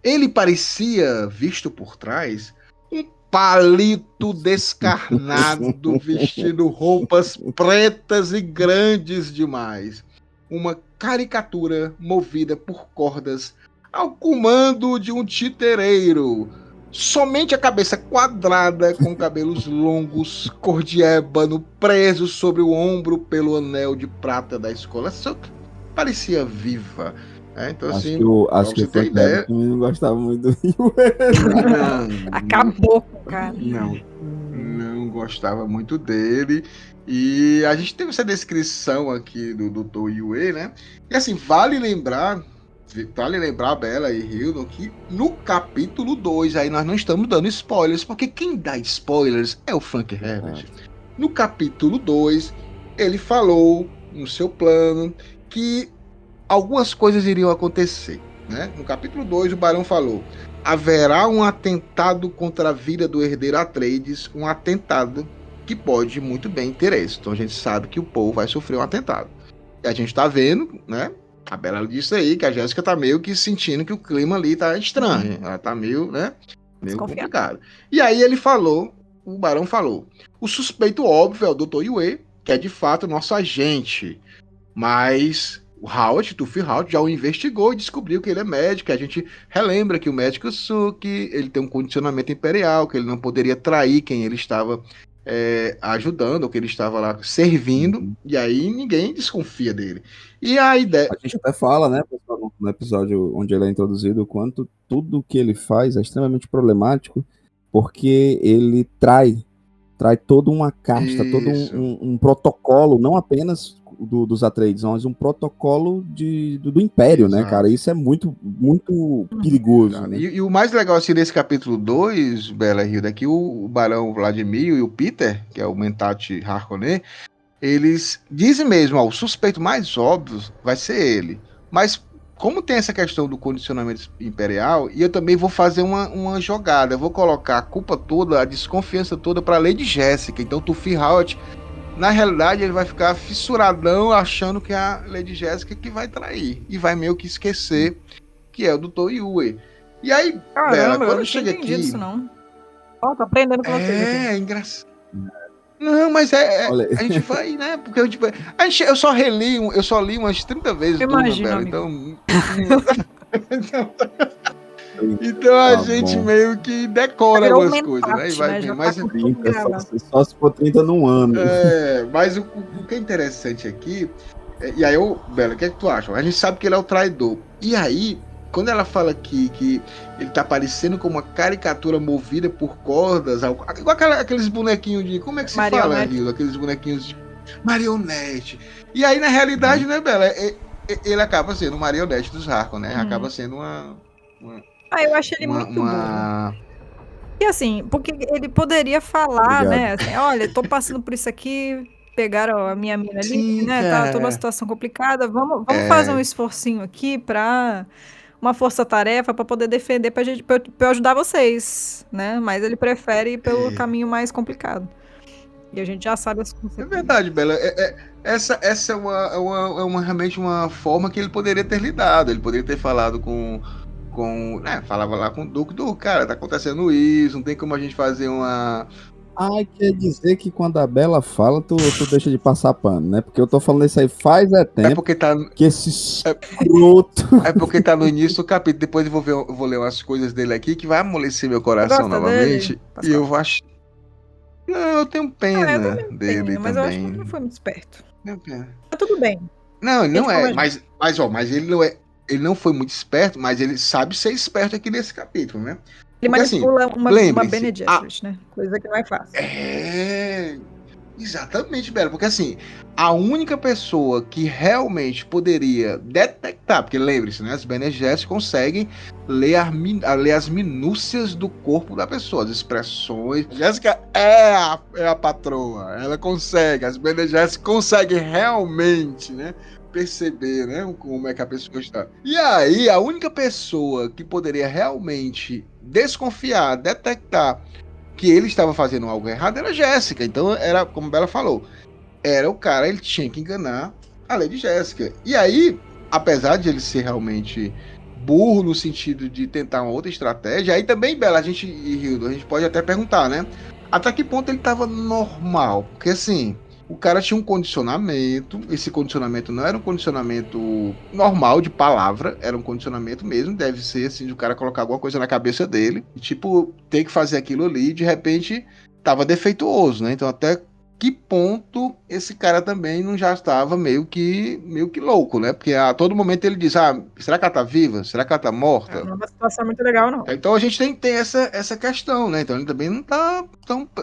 Ele parecia, visto por trás, um palito descarnado, vestindo roupas pretas e grandes demais. Uma caricatura movida por cordas ao comando de um titereiro. Somente a cabeça quadrada, com cabelos longos, cor de ébano, preso sobre o ombro pelo anel de prata da escola. Só parecia viva. Então, Acho assim, acho que você ter foi ideia. também não gostava muito do Yue. Acabou com o cara. Não gostava muito dele. E a gente teve essa descrição aqui do Dr. Yue, né? E assim, vale lembrar, Bella e Hildon, que no capítulo 2, aí nós não estamos dando spoilers, porque quem dá spoilers é o Frank Herbert. No capítulo 2, ele falou no seu plano que algumas coisas iriam acontecer, né? No capítulo 2, o Barão falou: haverá um atentado contra a vida do herdeiro Atreides, um atentado que pode muito bem ter êxito. Então a gente sabe que o Paul vai sofrer um atentado. E a gente tá vendo, né? A Bella disse aí que a Jéssica tá meio que sentindo que o clima ali tá estranho. Ela tá meio, né? Meio complicado. E aí ele falou, o Barão falou: o suspeito óbvio é o Dr. Yue, que é de fato nosso agente. Mas o Howard, Tufi Howard, já o investigou e descobriu que ele é médico. A gente relembra que o médico Suki, ele tem um condicionamento imperial, que ele não poderia trair quem ele estava ajudando, ou que ele estava lá servindo, e aí ninguém desconfia dele. E a ideia... A gente até fala, né, pessoal, no episódio onde ele é introduzido, o quanto tudo que ele faz é extremamente problemático, porque ele trai toda uma casta, todo um protocolo, não apenas dos Atreides, mas um protocolo do Império, né, cara? Isso é muito, muito perigoso. Né? E o mais legal, assim, desse capítulo 2, Bella e Hilda, é que o Barão Vladimir e o Peter, que é o Mentat Harkonnen, eles dizem mesmo, ó, o suspeito mais óbvio vai ser ele. Mas como tem essa questão do condicionamento imperial, e eu também vou fazer uma jogada, eu vou colocar a culpa toda, a desconfiança toda para a Lady Jéssica. Então Tufi Howard, na realidade, ele vai ficar fissuradão achando que é a Lady Jéssica que vai trair. E vai meio que esquecer que é o Dr. Yue. E aí, Bella, quando eu cheguei aqui... Isso, não. Ó, tô aprendendo com vocês. É engraçado. Não, mas a gente vai, né? Porque eu só li umas 30 vezes Duna, Bella, então a gente meio que decora algumas coisas, né? E vai ver mais 30, só se for 30 num ano. Mas o que é interessante aqui, e aí Bella, o que é que tu acha? A gente sabe que ele é o traidor. E aí, quando ela fala aqui que ele tá parecendo como uma caricatura movida por cordas, igual aqueles bonequinhos de... Como é que se fala, Rio? Aqueles bonequinhos de marionete. E aí, na realidade, né, Bella, ele acaba sendo marionete dos Harkonnen, né? Acaba sendo uma... eu acho ele muito bom. E assim, porque ele poderia falar, né? Assim, olha, tô passando por isso aqui, pegaram a minha mina ali, né? Tá toda uma situação complicada. Vamos fazer um esforcinho aqui pra uma força-tarefa pra poder defender, pra eu ajudar vocês, né? Mas ele prefere ir pelo caminho mais complicado. E a gente já sabe as consequências. É verdade, Bella. Essa é realmente uma forma que ele poderia ter lidado. Ele poderia ter falado falava lá com o Duque, cara, tá acontecendo isso, não tem como a gente fazer uma... Quer dizer que quando a Bella fala, tu deixa de passar pano, né? Porque eu tô falando isso aí faz tempo porque tá... que esse escroto... É porque tá no início do capítulo, depois eu vou ler umas coisas dele aqui que vai amolecer meu coração novamente, e eu vou achar... Não, eu tenho pena dele mas também. eu acho que ele não foi muito esperto. Mas tudo bem. Não, ele não é, mas ele não é... Ele não foi muito esperto, mas ele sabe ser esperto aqui nesse capítulo, né? Ele manipula uma Bene Gesserit, né? Coisa que não é fácil. Exatamente, Bela. Porque assim, a única pessoa que realmente poderia detectar, porque lembre-se, né? As Bene Gesserit conseguem ler as minúcias do corpo da pessoa, as expressões. Jéssica é a patroa, ela consegue, as Bene Gesserit conseguem realmente, né? Perceber, né, como é que a pessoa está. E aí, a única pessoa que poderia realmente desconfiar, detectar que ele estava fazendo algo errado era a Jéssica. Então, era, como a Bella falou, era o cara, ele tinha que enganar a Lady Jéssica. E aí, apesar de ele ser realmente burro no sentido de tentar uma outra estratégia, aí também, Bella, a gente pode até perguntar, né? Até que ponto ele estava normal? Porque assim, o cara tinha um condicionamento, esse condicionamento não era um condicionamento normal de palavra, era um condicionamento mesmo, deve ser assim, de o cara colocar alguma coisa na cabeça dele, e, tipo, ter que fazer aquilo ali, e de repente tava defeituoso, né? Então até que ponto esse cara também não já estava meio que louco, né? Porque a todo momento ele diz, será que ela tá viva? Será que ela tá morta? Não é uma situação muito legal, não. Então a gente tem essa questão, né? Então ele também não tá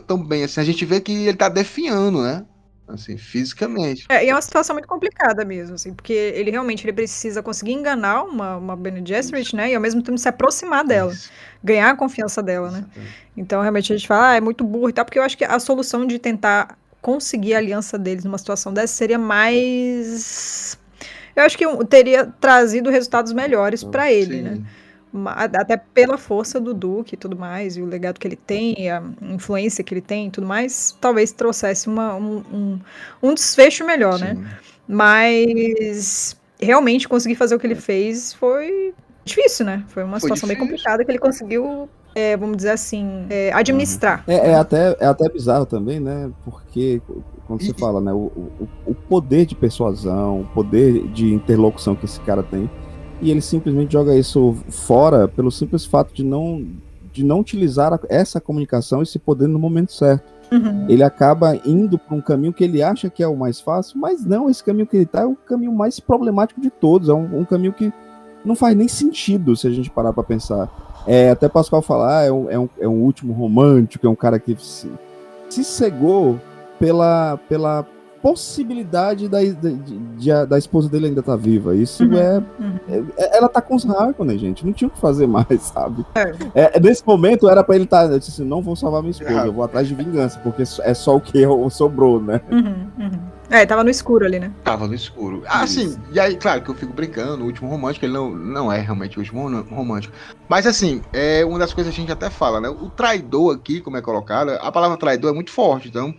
tão bem assim. A gente vê que ele tá definhando, né? Assim, fisicamente. E é uma situação muito complicada mesmo, assim, porque ele realmente precisa conseguir enganar uma Bene Gesserit, né? E ao mesmo tempo se aproximar dela, ganhar a confiança dela, né? Então realmente a gente fala, é muito burro e tal, porque eu acho que a solução de tentar conseguir a aliança deles numa situação dessa seria mais... Eu acho que teria trazido resultados melhores pra ele, né? Até pela força do Duque e tudo mais, e o legado que ele tem, a influência que ele tem e tudo mais, talvez trouxesse um desfecho melhor, né? Mas realmente conseguir fazer o que ele fez foi difícil, né? Foi uma situação bem complicada que ele conseguiu, vamos dizer assim, administrar. É até bizarro também, né? Porque quando você fala, né? O poder de persuasão, o poder de interlocução que esse cara tem, e ele simplesmente joga isso fora pelo simples fato de não utilizar essa comunicação, esse poder no momento certo. Ele acaba indo para um caminho que ele acha que é o mais fácil, mas não, esse caminho que ele tá é o caminho mais problemático de todos, é um caminho que não faz nem sentido se a gente parar para pensar. Até Pascoal falar, é um último romântico, é um cara que se cegou pela possibilidade da esposa dele ainda estar viva. Isso ela tá com os Harkonnen, gente. Não tinha o que fazer mais, sabe? Nesse momento era pra ele estar. Eu disse assim, não vou salvar minha esposa, eu vou atrás de vingança, porque é só o que sobrou, né? Tava no escuro ali, né? Tava no escuro. Assim, e aí, claro que eu fico brincando, o último romântico, ele não é realmente o último romântico. Mas assim, uma das coisas que a gente até fala, né? O traidor aqui, como é colocado, a palavra traidor é muito forte, então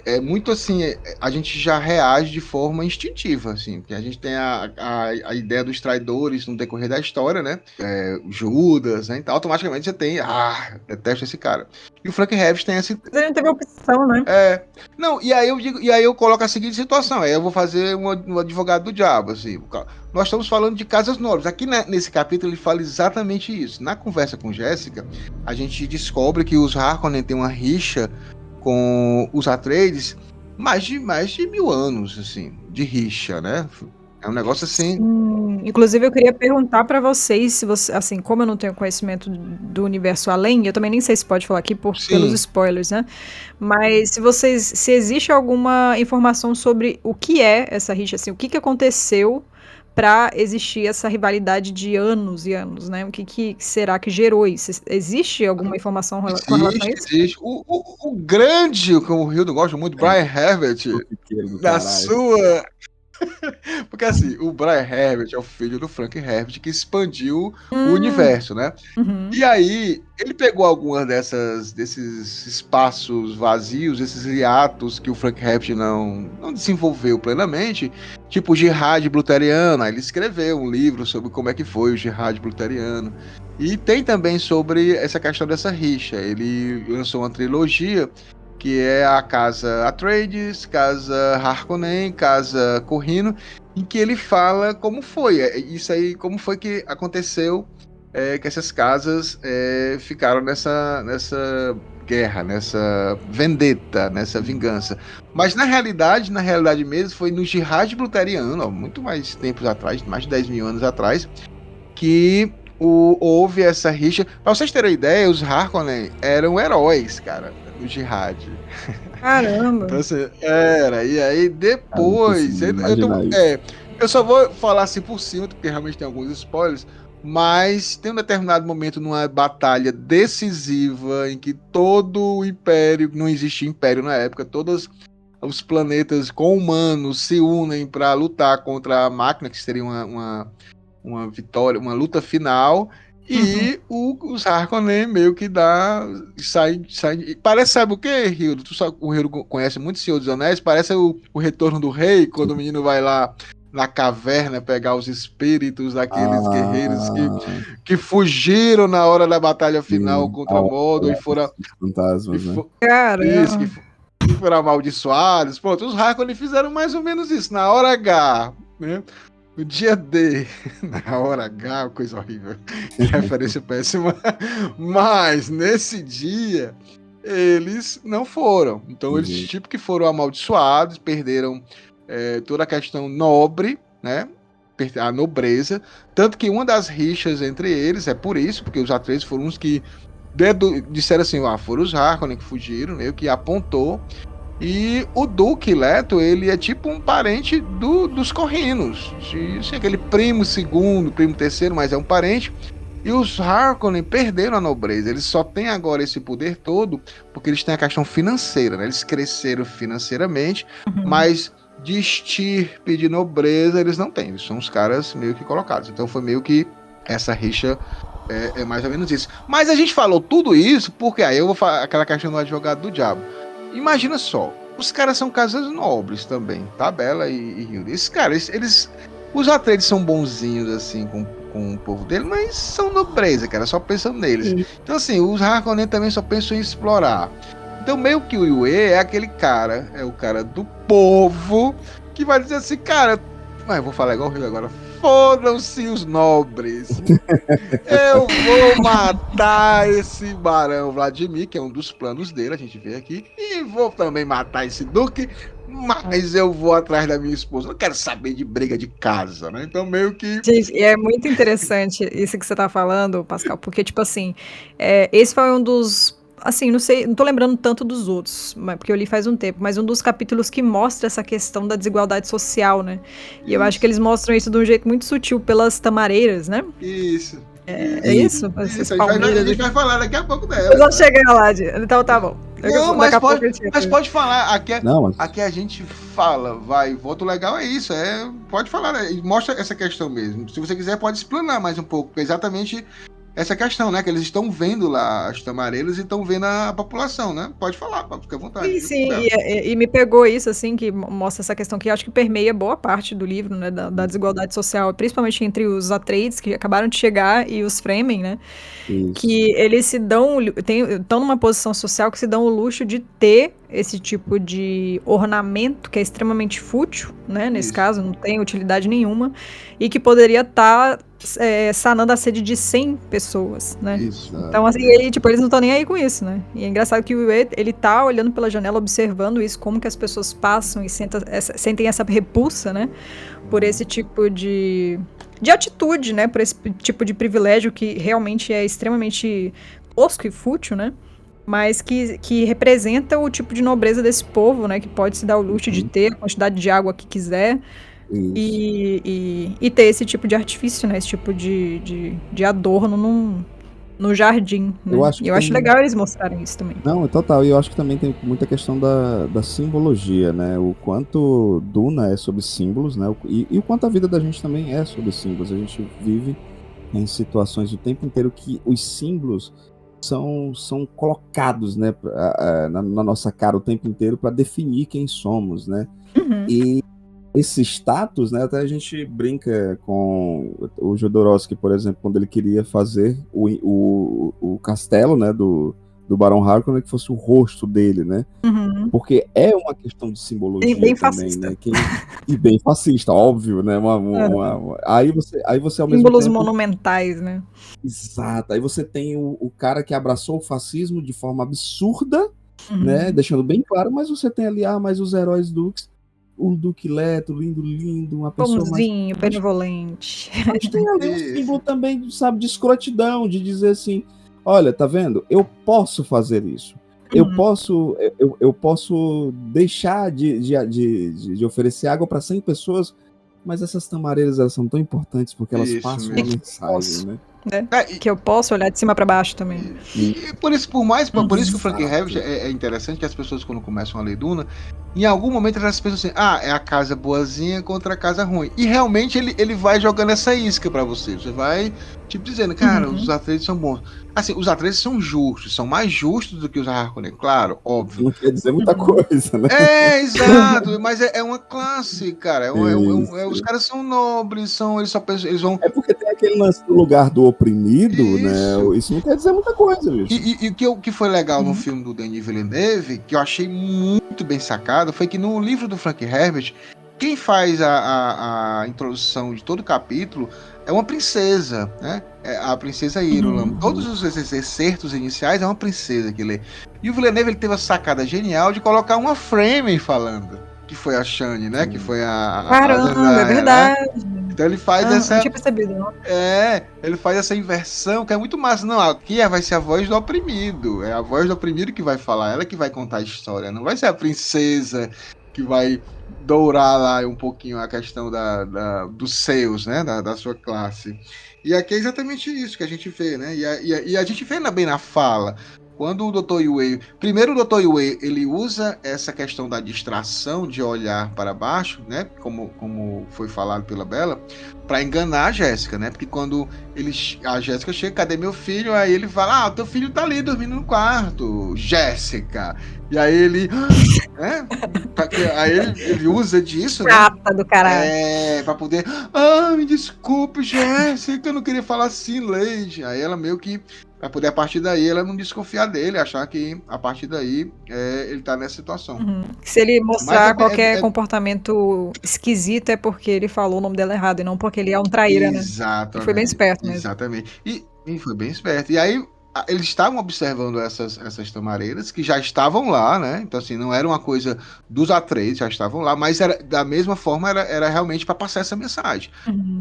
é muito assim, a gente já reage de forma instintiva, assim, porque a gente tem a ideia dos traidores no decorrer da história, né? Judas, né? Então, automaticamente você tem, detesto esse cara. E o Frank Herbst tem esse... Mas ele não teve opção, né? Não, e aí eu coloco a seguinte situação, aí eu vou fazer um advogado do diabo, assim. Nós estamos falando de casas nobres. Aqui nesse capítulo ele fala exatamente isso. Na conversa com Jéssica, a gente descobre que os Harkonnen têm uma rixa com os Atreides mais de 1000 anos, assim, de rixa, né? É um negócio assim... Inclusive, eu queria perguntar pra vocês, se você, assim, como eu não tenho conhecimento do universo além, eu também nem sei se pode falar aqui pelos spoilers, né? Mas se existe alguma informação sobre o que é essa rixa, assim, o que aconteceu para existir essa rivalidade de anos e anos, né? O que será que gerou isso? Existe alguma informação com relação a isso? Existe. O grande, como o Hildo gosta muito, Brian Herbert, da sua... Porque assim, o Brian Herbert é o filho do Frank Herbert que expandiu o universo, né? E aí, ele pegou algumas desses espaços vazios, esses hiatos que o Frank Herbert não desenvolveu plenamente, tipo o Jihad Bluteriano. Aí ele escreveu um livro sobre como é que foi o Jihad Bluteriano. E tem também sobre essa questão dessa rixa. Ele lançou uma trilogia que é a Casa Atreides, Casa Harkonnen, Casa Corrino, em que ele fala como foi, isso aí, como foi que aconteceu, que essas casas ficaram nessa guerra, nessa vendetta, nessa vingança. Mas na realidade mesmo, foi no Jihad Bluteriano, muito mais tempos atrás, mais de 10 mil anos atrás, que houve essa rixa. Pra vocês terem ideia, os Harkonnen eram heróis, cara, no Jihad. Caramba! Então, assim, e aí depois... eu só vou falar assim por cima, porque realmente tem alguns spoilers, mas tem um determinado momento numa batalha decisiva em que todo o Império, não existia Império na época, todos os planetas com humanos se unem para lutar contra a máquina, que seria uma vitória, uma luta final, e os Harkonnen meio que saem. Parece, sabe o que, Hildo? O Hildo conhece muito o Senhor dos Anéis, parece o Retorno do Rei, quando o menino vai lá na caverna pegar os espíritos daqueles guerreiros que fugiram na hora da batalha final contra Mordor e foram... Fantasmas, né? Caramba! que foram amaldiçoados. Pronto, os Harkonnen fizeram mais ou menos isso. Na hora H, né? No dia D, na hora H, coisa horrível. Referência péssima. Mas, nesse dia, eles não foram. Então, eles, tipo que foram amaldiçoados, perderam toda a questão nobre, né? A nobreza. Tanto que uma das rixas entre eles é por isso, porque os Atreides foram uns que disseram assim, foram os Harkonnen que fugiram, meio que apontou. E o Duque Leto, ele é tipo um parente dos Corrinos. Assim, aquele primo segundo, primo terceiro, mas é um parente. E os Harkonnen perderam a nobreza. Eles só têm agora esse poder todo porque eles têm a questão financeira, né? Eles cresceram financeiramente, mas de estirpe, de nobreza, eles não têm. Eles são os caras meio que colocados. Então foi meio que essa rixa é mais ou menos isso. Mas a gente falou tudo isso porque aí eu vou falar aquela questão do advogado do diabo. Imagina só, os caras são casas nobres também, tá? Bella e Hilda. Esses caras, os Atreides são bonzinhos, assim, com o povo dele, mas são nobreza, cara, só pensam neles. Sim. Então, assim, os Harkonnen também só pensam em explorar. Então, meio que o Yue é aquele cara, é o cara do povo, que vai dizer assim, cara, mas eu vou falar igual o Rio agora, fodam-se os nobres. Eu vou matar esse barão Vladimir, que é um dos planos dele, a gente vê aqui. E vou também matar esse duque, mas eu vou atrás da minha esposa. Não quero saber de briga de casa, né? Então meio que... Gente, é muito interessante isso que você tá falando, Pascal, porque, tipo assim, esse foi um dos... Assim, não tô lembrando tanto dos outros, porque eu li faz um tempo, mas um dos capítulos que mostra essa questão da desigualdade social, né? E eu acho que eles mostram isso de um jeito muito sutil pelas tamareiras, né? Isso. É isso? A gente vai falar daqui a pouco dela. Eu vou chegar lá, então tá bom. Não, mas pode falar. Aqui a gente fala, vai. Voto legal é isso. Pode falar, né? Mostra essa questão mesmo. Se você quiser, pode explanar mais um pouco, porque exatamente essa questão, né? Que eles estão vendo lá as tamareiras e estão vendo a população, né? Pode falar, fica à vontade. Sim, e me pegou isso, assim, que mostra essa questão que eu acho que permeia boa parte do livro, né? Da desigualdade social, principalmente entre os Atreides, que acabaram de chegar, e os Fremen, né? Isso. Que eles estão numa posição social que se dão o luxo de ter esse tipo de ornamento que é extremamente fútil, né? Nesse caso, não tem utilidade nenhuma, e que poderia estar sanando a sede de 100 pessoas, né? Isso, então, assim, eles não estão nem aí com isso, né? E é engraçado que o Yue, ele tá olhando pela janela, observando isso, como que as pessoas passam e sentem essa repulsa, né? Por esse tipo de atitude, né? Por esse tipo de privilégio que realmente é extremamente tosco e fútil, né? Mas que representa o tipo de nobreza desse povo, né? Que pode se dar o luxo de ter a quantidade de água que quiser. E ter esse tipo de artifício, né? Esse tipo de adorno no jardim, né? Eu acho legal eles mostrarem isso também. Não, total. E eu acho que também tem muita questão da simbologia, né? O quanto Duna é sobre símbolos, né? E o quanto a vida da gente também é sobre símbolos. A gente vive em situações o tempo inteiro que os símbolos são colocados, né, na nossa cara o tempo inteiro para definir quem somos, né? E esse status, né, até a gente brinca com o Jodorowsky, por exemplo, quando ele queria fazer o castelo, né, do Barão Harkonnen, que fosse o rosto dele, né? Porque é uma questão de simbologia bem também, fascista. né? E bem fascista, óbvio, né? Aí você ao mesmo tempo... Símbolos monumentais, né? Exato. Aí você tem o cara que abraçou o fascismo de forma absurda, né? Deixando bem claro, mas você tem ali, mas os heróis Dukes, o Duque Leto, lindo, uma pessoa bonzinho, benevolente. Mas tem ali um símbolo também, sabe, de escrotidão, de dizer assim, olha, tá vendo? Eu posso fazer isso. Eu posso deixar de oferecer água para 100 pessoas, mas essas tamareiras, elas são tão importantes porque elas passam uma mensagem, né? Que eu posso olhar de cima para baixo também. E por isso que o Frank Herbert é interessante, que as pessoas, quando começam a ler Duna, em algum momento elas pensam assim, é a casa boazinha contra a casa ruim. E realmente ele vai jogando essa isca para você. Você vai, tipo, dizendo, cara, os Atreides são bons. Assim, os Atreides são justos, são mais justos do que os Harkonnen, claro, óbvio. Não quer dizer muita coisa, né? Exato, mas é uma classe, cara. Os caras são nobres, eles só pensam, eles vão... É porque tem aquele lance do lugar do oprimido, né? Isso não quer dizer muita coisa, bicho. E o que foi legal no filme do Denis Villeneuve, que eu achei muito bem sacado, foi que no livro do Frank Herbert, quem faz a introdução de todo o capítulo é uma princesa, né? É a princesa Irulan. Todos os excertos iniciais é uma princesa que lê. E o Villeneuve ele teve a sacada genial de colocar uma Fremen falando, que foi a Shani, né? Que foi a Caramba, é verdade. Né? Então ele faz essa. Não tinha percebido, não. Ele faz essa inversão que é muito massa. Não, aqui vai ser a voz do oprimido. É a voz do oprimido que vai falar, ela que vai contar a história. Não vai ser a princesa que vai dourar lá um pouquinho a questão dos seus, né? Da sua classe. E aqui é exatamente isso que a gente vê, né? E a gente vê bem na fala. Quando o Dr. Yue... Primeiro o Dr. Yue, ele usa essa questão da distração, de olhar para baixo, né? Como foi falado pela Bella, para enganar a Jéssica, né? Porque quando a Jéssica chega, cadê meu filho? Aí ele fala, teu filho tá ali dormindo no quarto, Jéssica. E aí ele... né? Aí ele usa disso, né? Chata do caralho. Pra poder... me desculpe, Jéssica, eu não queria falar assim, Leide. Aí ela meio que... Pra poder, a partir daí, ela não desconfiar dele, achar que, a partir daí, ele tá nessa situação. Se ele mostrar qualquer comportamento esquisito, é porque ele falou o nome dela errado, e não porque ele é um traíra, né? Exatamente. Foi bem esperto mesmo. Exatamente. E foi bem esperto. E aí, eles estavam observando essas tamareiras, que já estavam lá, né? Então, assim, não era uma coisa dos Atreides, já estavam lá, mas da mesma forma, era realmente para passar essa mensagem.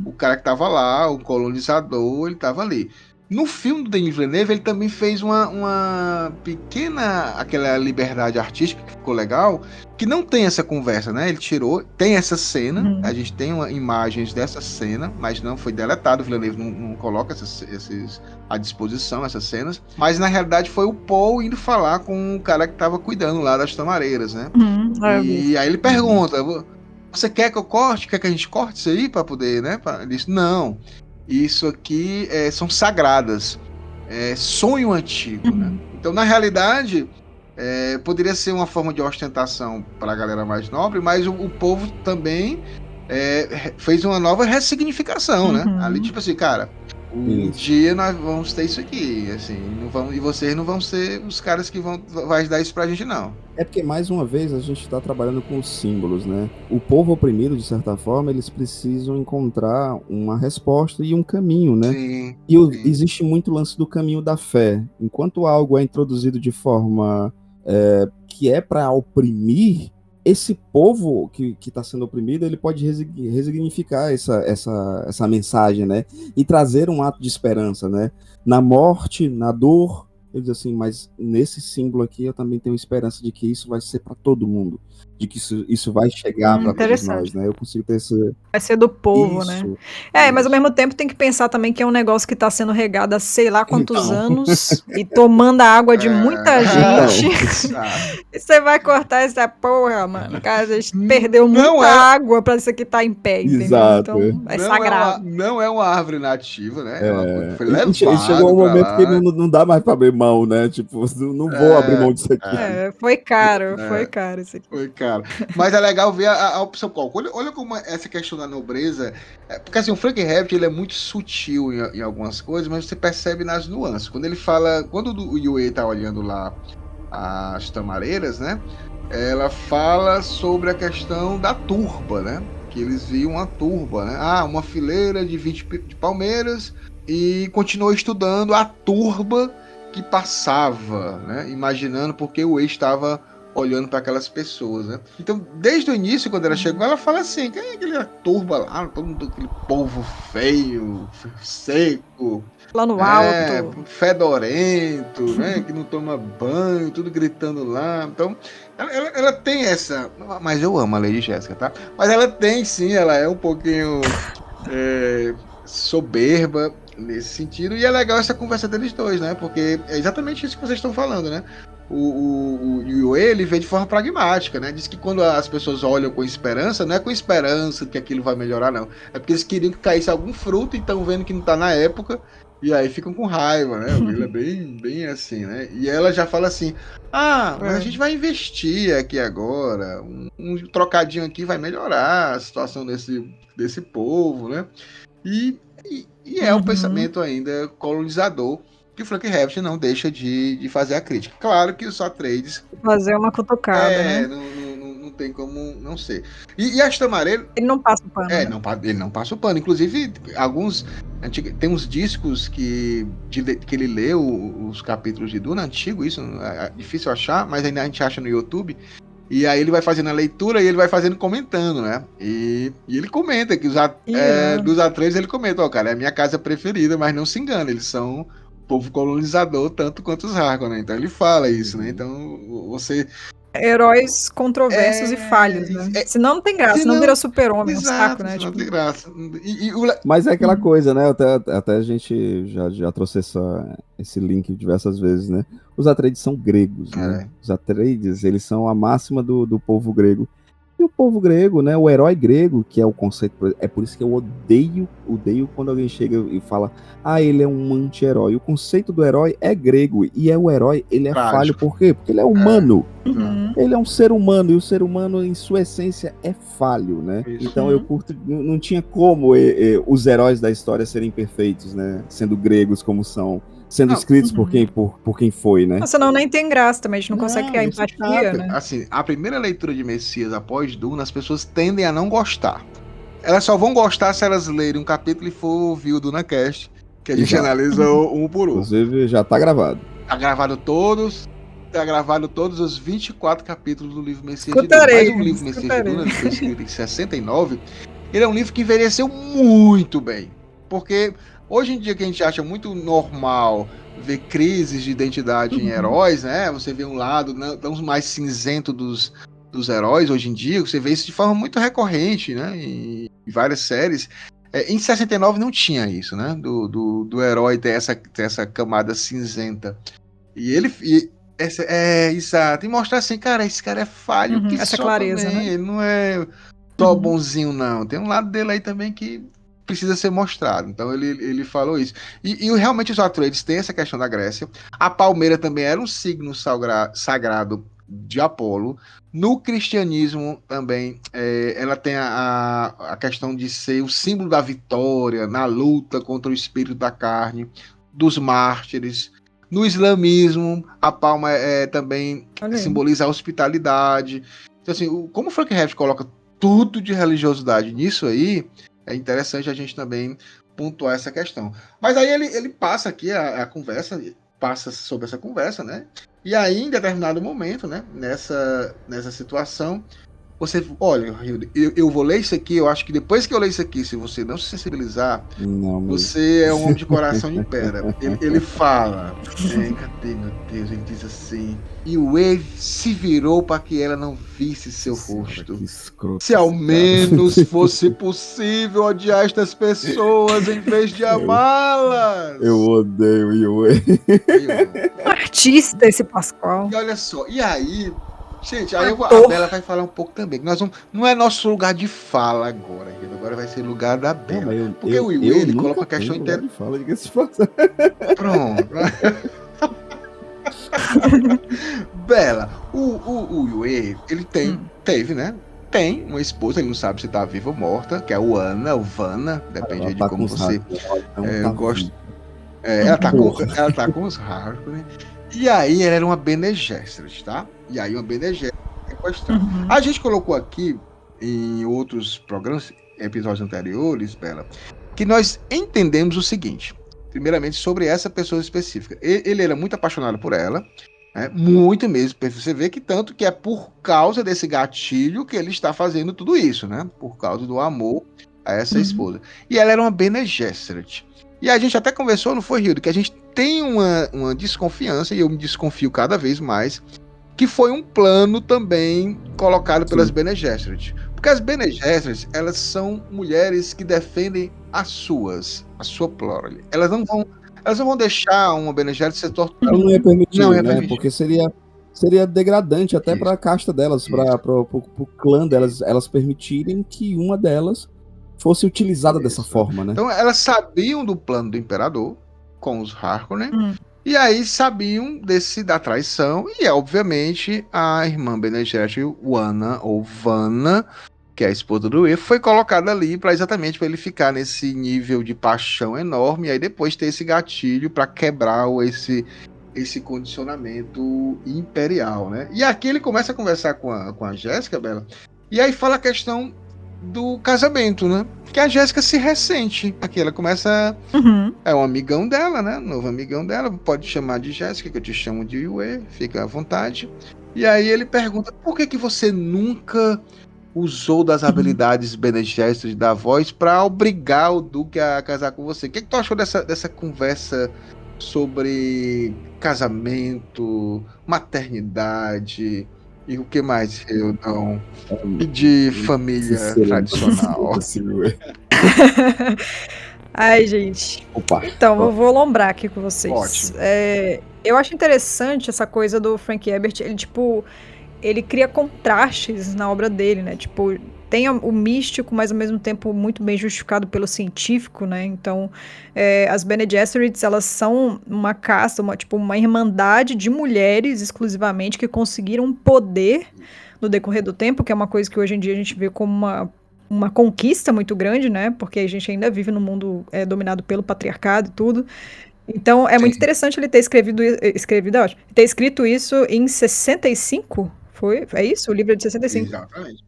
O cara que tava lá, o colonizador, ele tava ali. No filme do Denis Villeneuve, ele também fez uma pequena, aquela liberdade artística que ficou legal, que não tem essa conversa, né? Ele tirou, tem essa cena, a gente tem imagens dessa cena, mas não foi deletado, o Villeneuve não coloca à disposição, essas cenas, mas na realidade foi o Paul indo falar com o cara que estava cuidando lá das tamareiras, né? E aí ele pergunta, você quer que eu corte? Quer que a gente corte isso aí para poder, né? Ele disse, não. Isso aqui são sagradas. É sonho antigo, né? Então, na realidade, poderia ser uma forma de ostentação para a galera mais nobre, mas o povo também fez uma nova ressignificação, né? Ali, tipo assim, cara, um dia nós vamos ter isso aqui, assim, e vocês não vão ser os caras que vai dar isso pra gente, não. É porque, mais uma vez, a gente está trabalhando com os símbolos, né? O povo oprimido, de certa forma, eles precisam encontrar uma resposta e um caminho, né? Sim. Existe muito lance do caminho da fé. Enquanto algo é introduzido de forma que é para oprimir, esse povo que está sendo oprimido, ele pode resignificar essa mensagem, né? E trazer um ato de esperança, né? Na morte, na dor, ele diz assim, mas nesse símbolo aqui eu também tenho esperança de que isso vai ser para todo mundo, de que isso vai chegar para todos nós, né? Eu consigo ter esse... Vai ser do povo, né? Mas ao mesmo tempo tem que pensar também que é um negócio que está sendo regado há sei lá quantos anos e tomando a água de muita gente. E você vai cortar essa porra, mano. Cara, a gente perdeu muita água para isso aqui estar em pé, entendeu? Exato. Então é sagrado. Não é uma árvore nativa, né? É uma coisa que foi levado chegou um momento que não dá mais para abrir mão, né? Tipo, não vou abrir mão disso aqui. Foi caro isso aqui. Foi caro. Mas é legal ver a opção qual. Olha como essa questão da nobreza. Porque assim, o Frank Herbert ele é muito sutil em algumas coisas, mas você percebe nas nuances. Quando ele fala. Quando o Yue tá olhando lá as tamareiras, né? Ela fala sobre a questão da turba, né? Que eles viam uma turba, né? Uma fileira de 20 de palmeiras e continuou estudando a turba que passava, né? Imaginando porque o ex estava olhando para aquelas pessoas, né? Então, desde o início, quando ela chegou, ela fala assim, quem é aquele turba lá, todo mundo, aquele povo feio, seco, lá no alto, fedorento, né? Que não toma banho, tudo gritando lá. Então, ela tem essa... Mas eu amo a Lady Jéssica, tá? Mas ela tem, sim, ela é um pouquinho soberba nesse sentido, e é legal essa conversa deles dois, né? Porque é exatamente isso que vocês estão falando, né? O Yue, ele vê de forma pragmática, né? Diz que quando as pessoas olham com esperança, não é com esperança que aquilo vai melhorar, não. É porque eles queriam que caísse algum fruto e estão vendo que não tá na época, e aí ficam com raiva, né? Ele é bem assim, né? E ela já fala assim, mas a gente vai investir aqui agora, um trocadinho aqui vai melhorar a situação desse povo, né? E E é um pensamento ainda colonizador que o Frank Herbert não deixa de fazer a crítica. Claro que os Atreides... Fazer uma cutucada, né? Não tem como não ser. E Aston Martello... Ele não passa o pano, né? Ele não passa o pano. Inclusive, tem uns discos que ele leu os capítulos de Duna, antigo isso, é difícil achar, mas ainda a gente acha no YouTube. E aí ele vai fazendo a leitura e ele vai fazendo comentando, né? E ele comenta que dos Atreides ele comenta, cara, é a minha casa preferida, mas não se engana, eles são povo colonizador tanto quanto os Harkonnen, né? Então ele fala isso, né? Então você... Heróis controversos e falhos, né? Senão não tem graça, senão vira super-homem, um saco, né? Não tem graça. Mas é aquela coisa, né? Até a gente já trouxe esse link diversas vezes, né? Os Atreides são gregos, né? Os Atreides, eles são a máxima do povo grego. E o povo grego, né? O herói grego, que é o conceito... É por isso que eu odeio quando alguém chega e fala ele é um anti-herói. O conceito do herói é grego. E o herói, ele é falho. Por quê? Porque ele é humano. Ele é um ser humano. E o ser humano, em sua essência, é falho, né? Isso. Então eu curto... Não tinha como os heróis da história serem perfeitos, né? Sendo gregos como são. Sendo escritos por quem foi, né? Senão nem tem graça também, a gente não consegue criar empatia, né? Assim, a primeira leitura de Messias após Duna, as pessoas tendem a não gostar. Elas só vão gostar se elas lerem um capítulo e for ouvir o DunaCast, que a gente analisou um por um. Inclusive, já tá gravado. Tá gravado todos os 24 capítulos do livro Messias de Duna. Mas o livro Messias de Duna, que foi escrito em 69, ele é um livro que envelheceu muito bem. Porque... Hoje em dia que a gente acha muito normal ver crises de identidade em heróis, né? Você vê um lado tão mais cinzento dos heróis hoje em dia, você vê isso de forma muito recorrente, né? Em várias séries. Em 69 não tinha isso, né? Do herói ter essa camada cinzenta. Exato. E mostrar assim, cara, esse cara é falho. Que essa clareza, também, né? Ele não é só bonzinho, não. Tem um lado dele aí também que precisa ser mostrado. Então ele falou isso. E realmente os Atreides têm essa questão da Grécia. A palmeira também era um signo sagrado de Apolo. No cristianismo também, ela tem a questão de ser o símbolo da vitória na luta contra o espírito da carne, dos mártires. No islamismo, a palma também simboliza a hospitalidade. Então, assim, como o Frank Herbert coloca tudo de religiosidade nisso aí, é interessante a gente também pontuar essa questão. Mas aí ele passa aqui a conversa, passa sobre essa conversa, né? E aí, em determinado momento, né? Nessa situação, você... Olha, eu vou ler isso aqui, eu acho que depois que eu ler isso aqui, se você não se sensibilizar, você é um homem de coração de pedra. Ele fala... cadê, meu Deus? Ele diz assim... E o Wave se virou para que ela não visse seu rosto. Se ao menos fosse possível odiar estas pessoas em vez de amá-las. Eu odeio o Wave. Artista esse Pascoal. E olha só, e aí... Gente, aí a Bela vai falar um pouco também. Não é nosso lugar de fala agora, gente. Agora vai ser lugar da Bela. Porque o Will, ele coloca a questão inteira. Pronto. Bela, o Yue, ele teve, né? Tem uma esposa, ele não sabe se tá viva ou morta, que é o Vanna, depende de como você gosta. Ela tá com os Harkonnen. E aí ela era uma Bene Gesserit, tá? E aí uma Bene Gesserit sequestrada. A gente colocou aqui em outros programas, episódios anteriores, Bela, que nós entendemos o seguinte. Primeiramente, sobre essa pessoa específica. Ele era muito apaixonado por ela, né? Muito mesmo. Você vê que tanto que é por causa desse gatilho que ele está fazendo tudo isso, né? Por causa do amor a essa esposa. E ela era uma Bene Gesserit. E a gente até conversou, não foi, Hildo, que a gente tem uma desconfiança, e eu me desconfio cada vez mais, que foi um plano também colocado pelas Bene Gesserit. Porque as Bene Gesserit, elas são mulheres que defendem a sua prole. Elas não vão deixar uma Bene Gesserit ser torturada. Não ia permitir, né? Porque seria degradante até para a casta delas, para o clã delas, elas permitirem que uma delas fosse utilizada dessa forma, né? Então elas sabiam do plano do imperador com os Harkonnen, e aí sabiam da traição, e obviamente a irmã Bene Gesserit, Vanna, que é a esposa do E, foi colocada ali para exatamente para ele ficar nesse nível de paixão enorme e aí depois ter esse gatilho para quebrar esse condicionamento imperial, né? E aqui ele começa a conversar com a Jéssica, Bela, e aí fala a questão do casamento, né? Que a Jéssica se ressente. Aqui ela começa... É um amigão dela, né? Novo amigão dela. Pode chamar de Jéssica, que eu te chamo de Yue. Fica à vontade. E aí ele pergunta, por que você nunca usou das habilidades Bene Gesserit da voz para obrigar o Duque a casar com você? O que tu achou dessa conversa sobre casamento, maternidade e o que mais, eu não... E de família tradicional? Ai, gente. Opa. Então, eu vou lombrar aqui com vocês. Ótimo. Eu acho interessante essa coisa do Frank Herbert. Ele cria contrastes na obra dele, né? Tipo, tem o místico, mas ao mesmo tempo muito bem justificado pelo científico, né? Então, as Bene Gesserits, elas são uma casta, uma irmandade de mulheres exclusivamente que conseguiram poder no decorrer do tempo, que é uma coisa que hoje em dia a gente vê como uma conquista muito grande, né? Porque a gente ainda vive num mundo dominado pelo patriarcado e tudo. Então, muito interessante ele ter ter escrito isso em 65. É isso? O livro é de 65. Exatamente.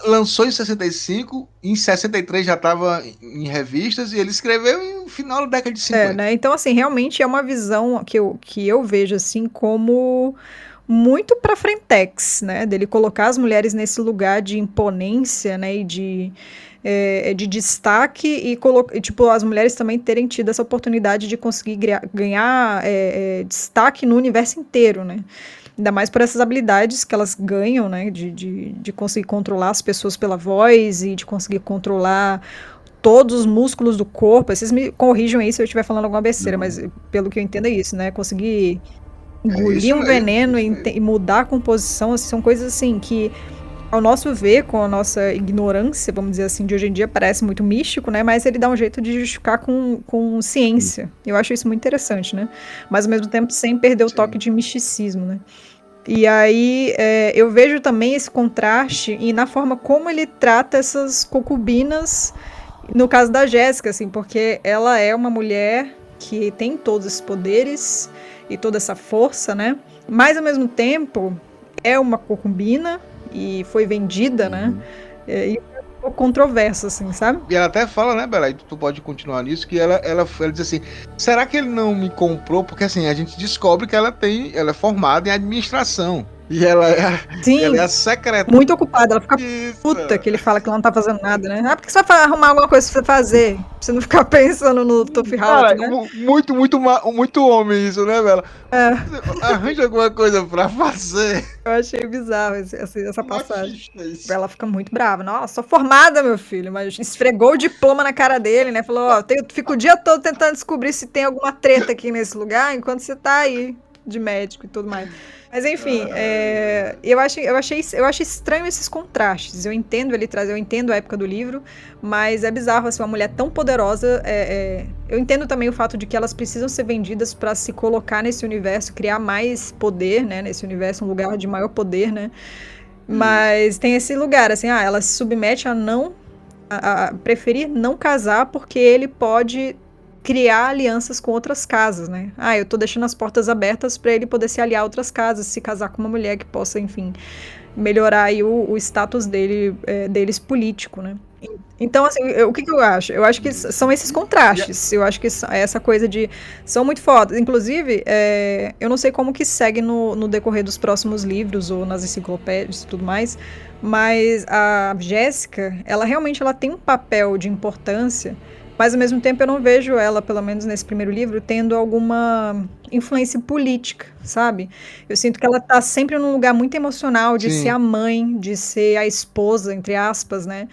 Lançou em 65, em 63 já estava em revistas, e ele escreveu no final da década de 50. Né? Então, assim, realmente é uma visão que eu vejo, assim, como muito pra frentex, né? Dele colocar as mulheres nesse lugar de imponência, né? E de destaque e tipo, as mulheres também terem tido essa oportunidade de conseguir ganhar destaque no universo inteiro, né? Ainda mais por essas habilidades que elas ganham, né? De conseguir controlar as pessoas pela voz e de conseguir controlar todos os músculos do corpo. Vocês me corrijam aí se eu estiver falando alguma besteira, mas pelo que eu entendo é isso, né? Conseguir engolir um veneno e mudar a composição, assim, são coisas assim que, ao nosso ver, com a nossa ignorância, vamos dizer assim, de hoje em dia, parece muito místico, né? Mas ele dá um jeito de justificar com ciência. Eu acho isso muito interessante, né? Mas, ao mesmo tempo, sem perder o toque de misticismo, né? E aí, eu vejo também esse contraste e na forma como ele trata essas concubinas, no caso da Jéssica, assim, porque ela é uma mulher que tem todos esses poderes e toda essa força, né? Mas, ao mesmo tempo, é uma concubina e foi vendida, né? E é um pouco controverso, assim, sabe? E ela até fala, né, Bela, e tu pode continuar nisso, que ela diz assim, será que ele não me comprou? Porque, assim, a gente descobre que ela é formada em administração. E ela é a secretária. Muito ocupada, ela fica puta que ele fala que ela não tá fazendo nada, né? Porque você vai arrumar alguma coisa pra você fazer, pra você não ficar pensando no Tuff House, né? Muito homem isso, né, Bela? Arranja alguma coisa pra fazer. Eu achei bizarro essa passagem. Ela fica muito brava. Nossa, sou formada, meu filho. Mas esfregou o diploma na cara dele, né? Falou, fico o dia todo tentando descobrir se tem alguma treta aqui nesse lugar, enquanto você tá aí de médico e tudo mais. Mas enfim, eu acho estranho esses contrastes. Eu entendo a época do livro, mas é bizarro, assim, uma mulher tão poderosa. Eu entendo também o fato de que elas precisam ser vendidas para se colocar nesse universo, criar mais poder, né? Nesse universo, um lugar de maior poder, né? Mas tem esse lugar, assim, ela se submete a preferir não casar porque ele pode criar alianças com outras casas, né? Eu tô deixando as portas abertas para ele poder se aliar a outras casas, se casar com uma mulher que possa, enfim, melhorar aí o status deles político, né? Então, assim, o que eu acho? Eu acho que são esses contrastes. Eu acho que essa coisa são muito fodas. Inclusive, eu não sei como que segue no decorrer dos próximos livros ou nas enciclopédias e tudo mais, mas a Jéssica, ela realmente tem um papel de importância. Mas, ao mesmo tempo, eu não vejo ela, pelo menos nesse primeiro livro, tendo alguma influência política, sabe? Eu sinto que ela tá sempre num lugar muito emocional, de ser a mãe, de ser a esposa, entre aspas, né?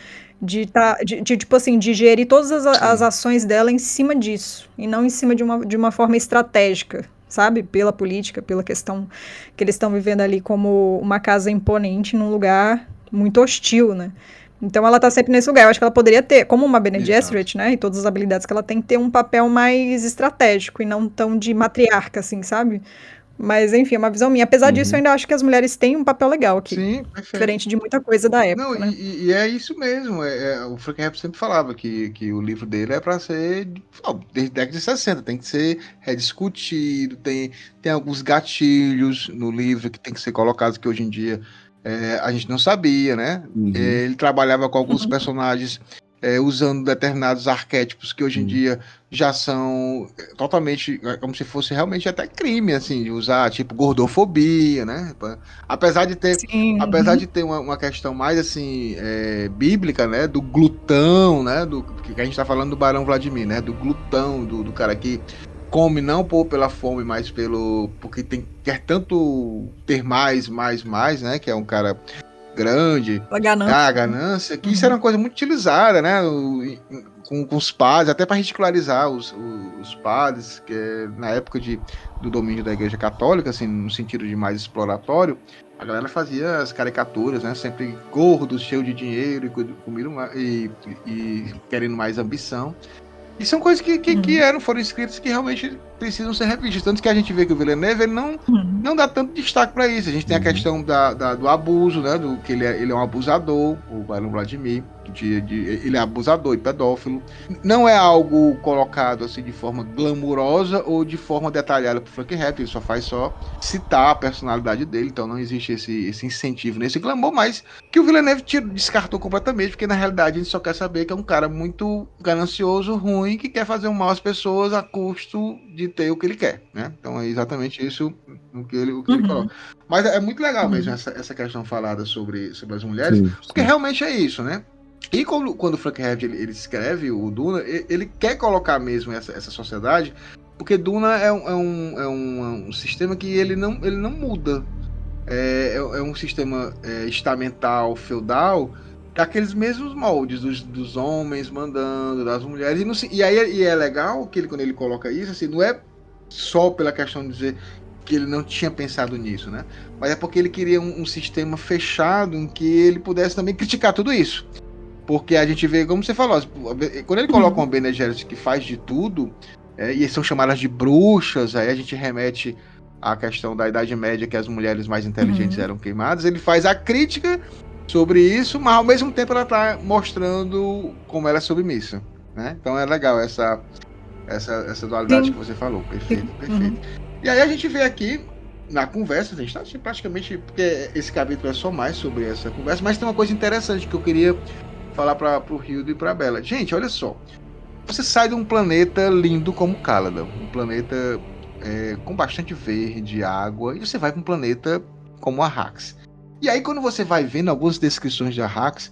Tipo assim, de gerir todas as ações dela em cima disso, e não em cima de uma forma estratégica, sabe? Pela política, pela questão que eles estão vivendo ali como uma casa imponente num lugar muito hostil, né? Então ela tá sempre nesse lugar. Eu acho que ela poderia ter, como uma Bene Gesserit, né? E todas as habilidades que ela tem, ter um papel mais estratégico e não tão de matriarca, assim, sabe? Mas, enfim, é uma visão minha. Apesar disso, eu ainda acho que as mulheres têm um papel legal aqui. Sim, perfeito. Diferente de muita coisa da época, Não, né? e é isso mesmo. O Frank Herbert sempre falava que o livro dele é para ser desde a década de 60, tem que ser rediscutido, tem alguns gatilhos no livro que tem que ser colocados que hoje em dia a gente não sabia, né? Ele trabalhava com alguns personagens usando determinados arquétipos que hoje em dia já são totalmente, como se fosse realmente até crime, assim, de usar, tipo, gordofobia, né? Apesar de ter uma questão mais, assim, bíblica, né? Do glutão, né? Que a gente tá falando do Barão Vladimir, né? Do glutão, do cara que come não pela fome, mas porque quer tanto ter mais, né? Que é um cara grande, a ganância, que isso era uma coisa muito utilizada, né, com os padres, até para ridicularizar os padres, que na época do domínio da Igreja Católica, assim, no sentido de mais exploratório, a galera fazia as caricaturas, né, sempre gordos, cheios de dinheiro e querendo mais ambição. E são coisas que foram escritas que realmente precisam ser revistas. Tanto que a gente vê que o Villeneuve ele não dá tanto destaque para isso. A gente tem a questão do abuso, né? Que ele é um abusador, o Barão Vladimir. Ele é abusador e pedófilo. Não é algo colocado assim de forma glamurosa ou de forma detalhada pro Frank Herbert. Ele só faz citar a personalidade dele. Então não existe esse incentivo nesse glamour, mas que o Villeneuve descartou completamente, porque na realidade a gente só quer saber que é um cara muito ganancioso, ruim, que quer fazer um mal às pessoas a custo de ter o que ele quer, né? Então é exatamente isso o que ele coloca. Mas é muito legal mesmo essa questão falada sobre as mulheres, porque realmente é isso, né? E quando o Frank Herbert ele escreve o Duna, ele quer colocar mesmo essa sociedade, porque Duna é um sistema que ele não muda. É um sistema estamental, feudal, daqueles mesmos moldes, dos homens mandando, das mulheres. E é legal que quando ele coloca isso, assim, não é só pela questão de dizer que ele não tinha pensado nisso, né? Mas é porque ele queria um sistema fechado em que ele pudesse também criticar tudo isso. Porque a gente vê, como você falou, quando ele coloca uma Bene Gesserit que faz de tudo, e são chamadas de bruxas, aí a gente remete à questão da Idade Média, que as mulheres mais inteligentes eram queimadas, ele faz a crítica sobre isso, mas ao mesmo tempo ela está mostrando como ela é submissa, né? Então é legal essa dualidade que você falou, perfeito. E aí a gente vê aqui, na conversa, a gente está praticamente, porque esse capítulo é só mais sobre essa conversa, mas tem uma coisa interessante que eu queria falar pro Hildo e pra Bella. Gente, olha só. Você sai de um planeta lindo como Caladan, um planeta com bastante verde, água, e você vai para um planeta como Arrax. E aí, quando você vai vendo algumas descrições de Arrax,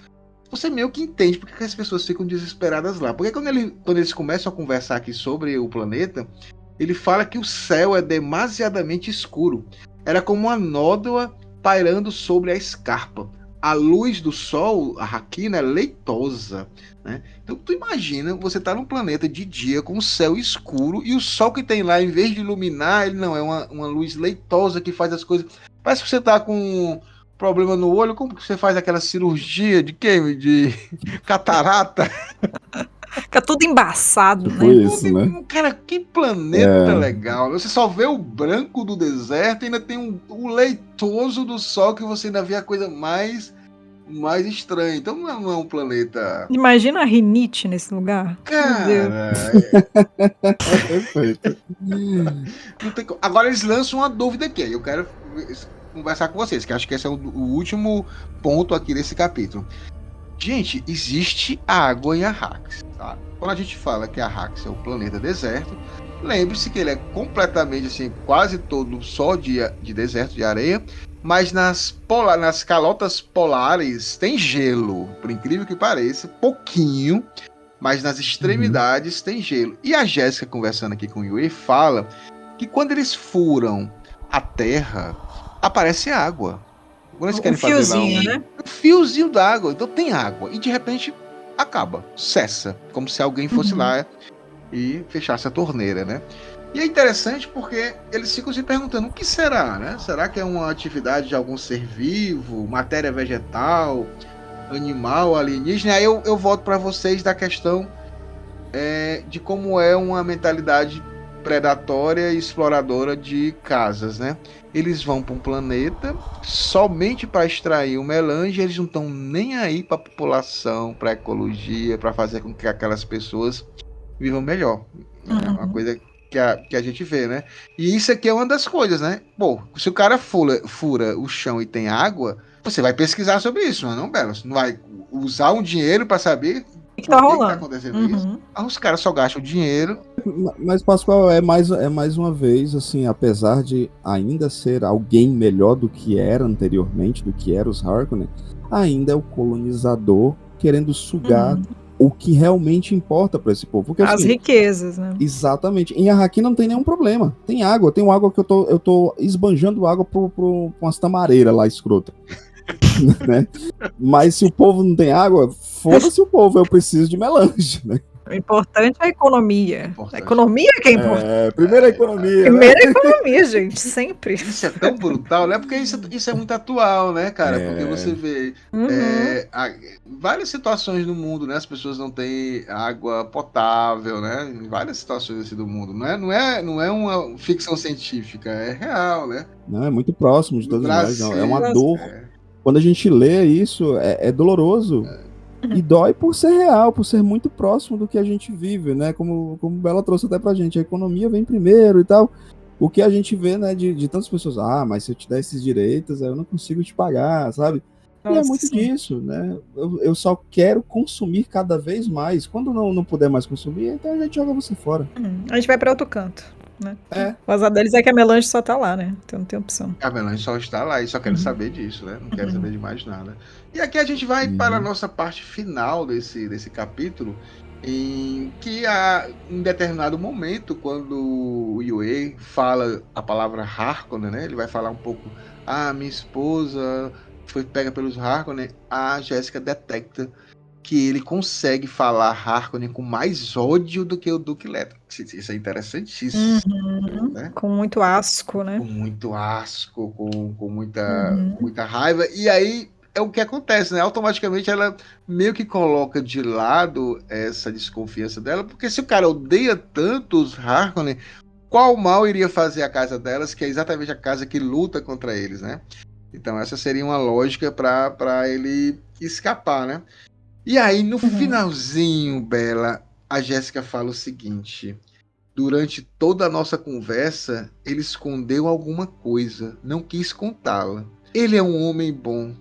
você meio que entende porque que as pessoas ficam desesperadas lá. Porque quando eles começam a conversar aqui sobre o planeta, ele fala que o céu é demasiadamente escuro. Era como uma nódoa pairando sobre a escarpa. A luz do sol, a Hakina, é leitosa, né? Então tu imagina, você tá num planeta de dia com o céu escuro e o sol que tem lá, em vez de iluminar, ele não é uma luz leitosa que faz as coisas. Parece que você tá com problema no olho, como que você faz aquela cirurgia de quê? De catarata? Fica tudo embaçado, tipo né? Isso, né? Cara, que planeta legal. Você só vê o branco do deserto e ainda tem o leitoso do sol, que você ainda vê a coisa mais estranha. Então não é um planeta... Imagina a rinite nesse lugar. Cara... Perfeito. Agora eles lançam uma dúvida aqui. Eu quero conversar com vocês, que acho que esse é o último ponto aqui desse capítulo. Gente, existe água em Arrax, tá? Quando a gente fala que Arrax é um planeta deserto, lembre-se que ele é completamente, assim, quase todo só de deserto, de areia, mas nas calotas polares tem gelo, por incrível que pareça, pouquinho, mas nas extremidades tem gelo. E a Jéssica, conversando aqui com o Yui, fala que quando eles furam a terra, aparece água. Quando eles querem fazer lá um fiozinho d'água, então tem água, e de repente acaba, cessa, como se alguém fosse lá e fechasse a torneira, né? E é interessante porque eles ficam se perguntando o que será, né? Será que é uma atividade de algum ser vivo, matéria vegetal, animal, alienígena? Aí eu volto para vocês da questão de como é uma mentalidade predatória e exploradora de casas, né? Eles vão para um planeta somente para extrair o melange, eles não estão nem aí para a população, para a ecologia, para fazer com que aquelas pessoas vivam melhor. É uma coisa que a gente vê, né? E isso aqui é uma das coisas, né? Pô, se o cara fura o chão e tem água, você vai pesquisar sobre isso, não, Bela? Você não vai usar um dinheiro para saber o que tá rolando. Tá acontecendo isso? Os caras só gastam dinheiro. Mas, Pascoal, é mais uma vez, assim, apesar de ainda ser alguém melhor do que era anteriormente, do que eram os Harkonnen, ainda é o colonizador querendo sugar o que realmente importa para esse povo. Porque, as assim, riquezas, né? Exatamente. Em Arraki não tem nenhum problema. Tem água que eu tô esbanjando água com umas tamareiras lá, escrota. Né? Mas se o povo não tem água, foda-se o povo, eu preciso de melange, né? O importante é a economia. A economia que é importante. Primeiro a economia. Primeiro a economia, gente, sempre. Isso é tão brutal, né? Porque isso é muito atual, né, cara? Porque você vê várias situações no mundo, né? As pessoas não têm água potável, né? Em várias situações assim do mundo. Não é uma ficção científica, é real, né? Não, é muito próximo de todos nós. Não. É uma dor. É. Quando a gente lê isso, é doloroso. E dói por ser real, por ser muito próximo do que a gente vive, né? Como Bela trouxe até pra gente, a economia vem primeiro e tal. O que a gente vê, né, de tantas pessoas, mas se eu te der esses direitos, eu não consigo te pagar, sabe? E é muito disso, né? Eu só quero consumir cada vez mais. Quando não puder mais consumir, então a gente joga você fora. A gente vai pra outro canto, né? O azar deles é que a melange só tá lá, né? Então não tem opção. A melange só está lá e só quero saber disso, né? Não quero saber de mais nada. E aqui a gente vai para a nossa parte final desse capítulo, em que há um determinado momento, quando o Yue fala a palavra Harkonnen, né? Ele vai falar um pouco, minha esposa foi pega pelos Harkonnen, a Jéssica detecta que ele consegue falar Harkonnen com mais ódio do que o Duque Leto. Isso é interessantíssimo. Né? Com muito asco, né? Com muito asco, com muita raiva. E aí é o que acontece, né? Automaticamente ela meio que coloca de lado essa desconfiança dela, porque se o cara odeia tanto os Harkonnen, qual mal iria fazer a casa delas, que é exatamente a casa que luta contra eles, né? Então essa seria uma lógica para ele escapar, né? E aí, no finalzinho, Bela, a Jéssica fala o seguinte: durante toda a nossa conversa, ele escondeu alguma coisa, não quis contá-la. Ele é um homem bom.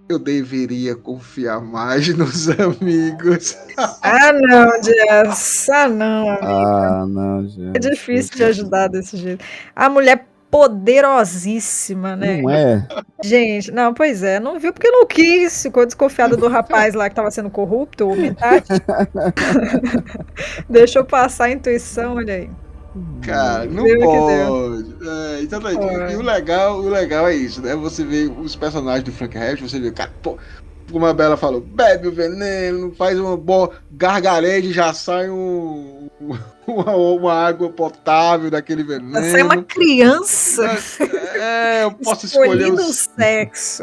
Eu deveria confiar mais nos amigos. Não, Jess. Não, amiga. Não, gente. É difícil te ajudar desse jeito. A mulher poderosíssima, né? Não é? Gente, não, pois é, não viu porque não quis, ficou desconfiada do rapaz lá que tava sendo corrupto, o Mitati. Deixou passar a intuição, olha aí. Cara, não pode. Exatamente. E o legal é isso, né? Você vê os personagens do Frank Herbert, você vê, cara, pô, como a Bela falou, bebe o veneno, faz uma boa gargareja e já sai uma água potável daquele veneno. Você é uma criança. Eu posso escolher o sexo.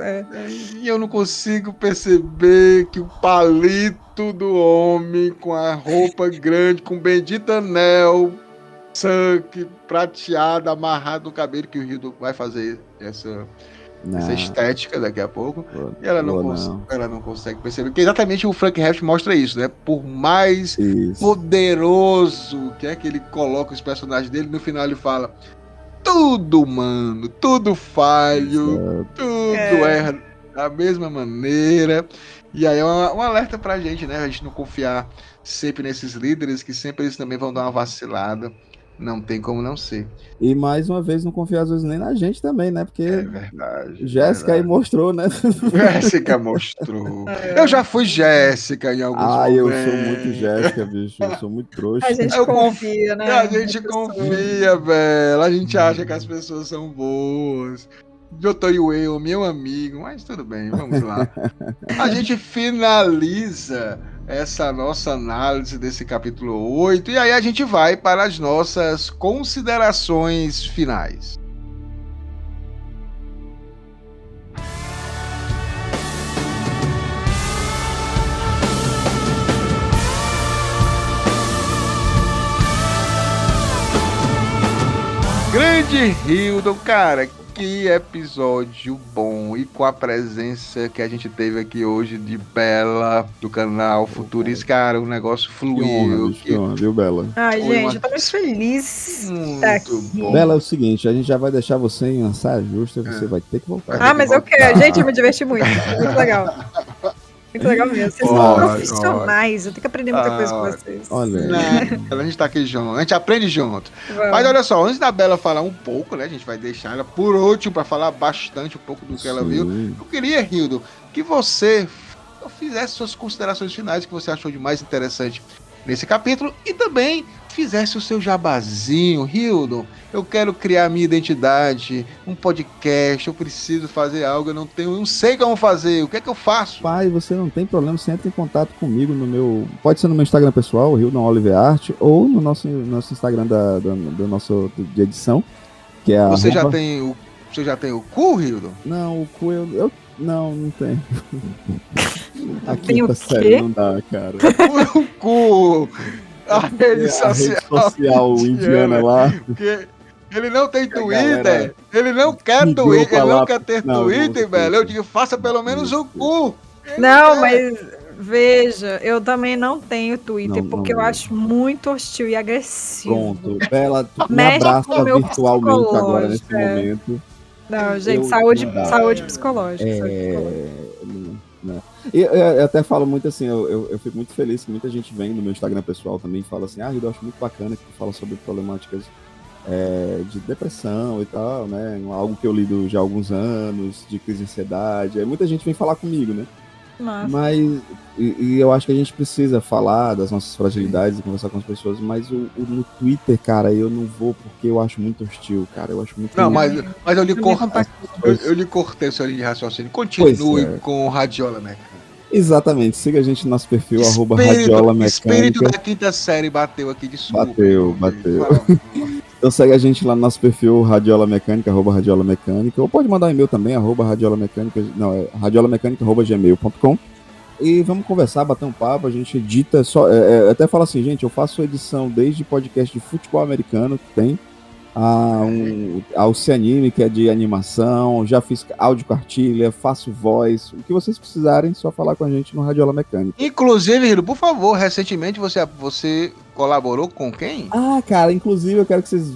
E eu não consigo perceber que o palito do homem com a roupa grande, com o bendito anel, sangue prateado, amarrado no cabelo, que o Hildo vai fazer essa estética daqui a pouco, e ela não consegue perceber, porque exatamente o Frank Herbert mostra isso, né? Por mais poderoso que é que ele coloca os personagens dele, no final ele fala tudo humano, tudo falho, tudo é da mesma maneira. E aí é um alerta pra gente, né? A gente não confiar sempre nesses líderes, que sempre eles também vão dar uma vacilada. Não tem como não ser. E mais uma vez, não confia às vezes nem na gente também, né? Porque é verdade. Jéssica aí mostrou, né? Jéssica mostrou. Eu já fui Jéssica em alguns momentos. Eu sou muito Jéssica, bicho. Eu sou muito trouxa. A gente confia, né? A gente confia, velho. A gente acha que as pessoas são boas. Dr. Yue, meu amigo, mas tudo bem, vamos lá. A gente finaliza essa nossa análise desse capítulo 8 e aí a gente vai para as nossas considerações finais. Grande Hildon, cara, que episódio bom, e com a presença que a gente teve aqui hoje de Bela, do canal Futurista, cara, o negócio fluiu. Que honra, viu, Bela? Ai, gente, eu tô muito feliz. Muito bom. Bela, é o seguinte, a gente já vai deixar você em uma saia justa, você vai ter que voltar. Ah, mas eu quero. Gente, eu me diverti muito. Muito legal. Muito legal mesmo. Vocês são profissionais. Eu tenho que aprender muita coisa com vocês. Olha. A gente tá aqui junto, a gente aprende junto. Vamos. Mas olha só, antes da Bela falar um pouco, né? A gente vai deixar ela por último pra falar bastante um pouco do que ela viu. Eu queria, Hildon, que você fizesse suas considerações finais, que você achou de mais interessante nesse capítulo, e também fizesse o seu jabazinho. Hildon, eu quero criar minha identidade, um podcast, eu preciso fazer algo, eu não sei como fazer, o que é que eu faço? Pai, você não tem problema, você entra em contato comigo no meu, pode ser no meu Instagram pessoal, Hildon Oliver Art, ou no nosso Instagram do nosso de edição, que é Você arroba... já tem o cu, Hildon? Não, o cu eu não tenho. A Tem o quinta quê? série não dá, cara. O cu! A rede social indiana lá. Porque ele não tem Twitter, galera ele não quer pediu Twitter, pra ele lá- não quer ter Não, Twitter, não velho. sei. Eu digo, faça pelo menos o cu. Ele Não, quer. mas veja, eu também não tenho Twitter, Não, porque não. eu acho muito hostil e agressivo. Pronto. Bela, tu me Mexe abraça com o meu virtualmente agora nesse psicológico, é. momento. Não, gente, Eu- saúde não dá. psicológica. saúde psicológica. Né? E eu até falo muito assim, eu fico muito feliz que muita gente vem no meu Instagram pessoal também e fala assim, eu acho muito bacana que tu fala sobre problemáticas de depressão e tal, né? Algo que eu lido já há alguns anos, de crise de ansiedade. Aí muita gente vem falar comigo, né? Nossa. Mas e eu acho que a gente precisa falar das nossas fragilidades e conversar com as pessoas, mas no Twitter, cara, eu não vou porque eu acho muito hostil, cara. Eu acho muito. Não, mas eu lhe Eu me cortei. Eu lhe cortei seu linha de raciocínio. Continue Pois é. com o Radiola Mecânica. Exatamente, siga a gente no nosso perfil, @Radiola Espírito Mecânica. da quinta série bateu aqui, desculpa. Bateu. Então segue a gente lá no nosso perfil Radiola Mecânica, @Radiola Mecânica, ou pode mandar um e-mail também, @Radiola Mecânica, não, é radiolamecânica@gmail.com. E vamos conversar, bater um papo, a gente edita só. Até fala assim, gente, eu faço edição desde podcast de futebol americano que tem, ao Cianime, que é de animação, já fiz áudio cartilha, faço voz, o que vocês precisarem, só falar com a gente no Radiola Mecânica. Inclusive, Hiro, por favor, recentemente você colaborou com quem? Cara, inclusive eu quero que vocês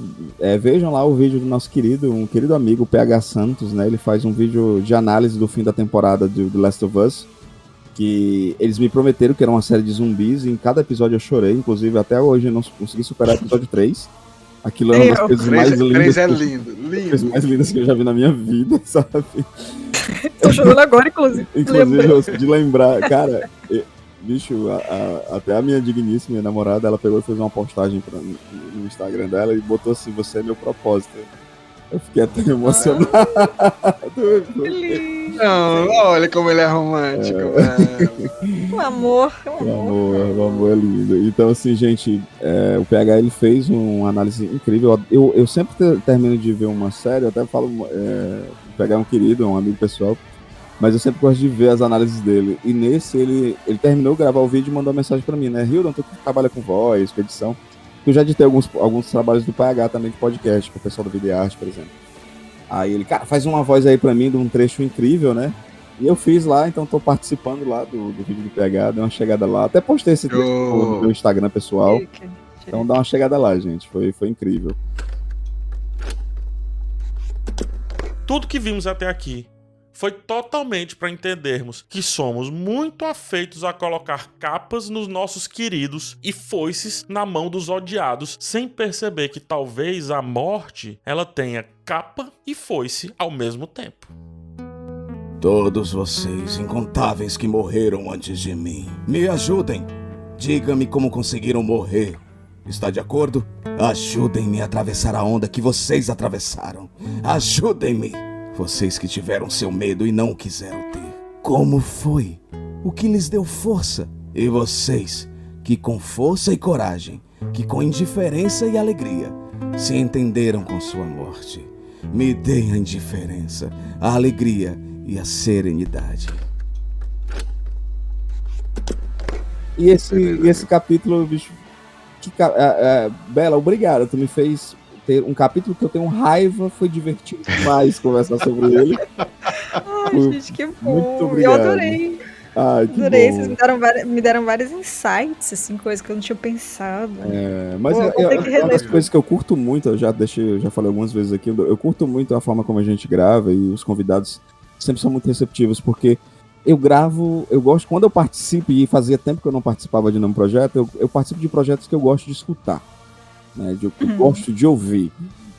vejam lá o vídeo do nosso um querido amigo, PH Santos, né? Ele faz um vídeo de análise do fim da temporada do The Last of Us, que eles me prometeram que era uma série de zumbis, e em cada episódio eu chorei, inclusive até hoje eu não consegui superar o episódio 3. Aquilo é uma das coisas mais lindas. 3 é lindo, Coisas mais lindas que eu já vi na minha vida, sabe? Tô chorando agora, inclusive. Inclusive, de lembrar, cara, bicho, até a minha digníssima minha namorada, ela pegou e fez uma postagem no Instagram dela e botou assim, você é meu propósito. Eu fiquei até emocionado. Não, olha como ele é romântico, velho. O amor. O amor é lindo. Então, assim, gente, o PH ele fez uma análise incrível. Eu sempre termino de ver uma série, eu até falo, o PH é um querido, um amigo pessoal, mas eu sempre gosto de ver as análises dele. E nesse, ele terminou de gravar o vídeo e mandou uma mensagem pra mim, né? Hildon, tu que trabalha com voz, com edição. Eu já editei alguns trabalhos do PH também de podcast, com o pessoal do Videoarte, por exemplo. Aí ele, cara, faz uma voz aí pra mim de um trecho incrível, né? E eu fiz lá, então tô participando lá do vídeo do PH, dei uma chegada lá. Até postei esse trecho no meu Instagram pessoal. Então dá uma chegada lá, gente. Foi incrível. Tudo que vimos até aqui foi totalmente para entendermos que somos muito afeitos a colocar capas nos nossos queridos e foices na mão dos odiados, sem perceber que talvez a morte ela tenha capa e foice ao mesmo tempo. Todos vocês, incontáveis que morreram antes de mim, me ajudem. Diga-me como conseguiram morrer. Está de acordo? Ajudem-me a atravessar a onda que vocês atravessaram. Ajudem-me. Vocês que tiveram seu medo e não o quiseram ter. Como foi? O que lhes deu força? E vocês, que com força e coragem, que com indiferença e alegria, se entenderam com sua morte. Me deem a indiferença, a alegria e a serenidade. E esse capítulo, bicho... Bela, obrigado. Tu ter um capítulo que eu tenho raiva, foi divertido demais conversar sobre ele. Ai, gente, que bom. Muito obrigado. Eu adorei. Adorei, vocês me deram vários insights, assim, coisas que eu não tinha pensado. Mas uma das coisas que eu curto muito, eu já falei algumas vezes aqui, eu curto muito a forma como a gente grava, e os convidados sempre são muito receptivos, porque eu gosto, quando eu participo, e fazia tempo que eu não participava de nenhum projeto, eu participo de projetos que eu gosto de escutar, né, eu gosto de ouvir.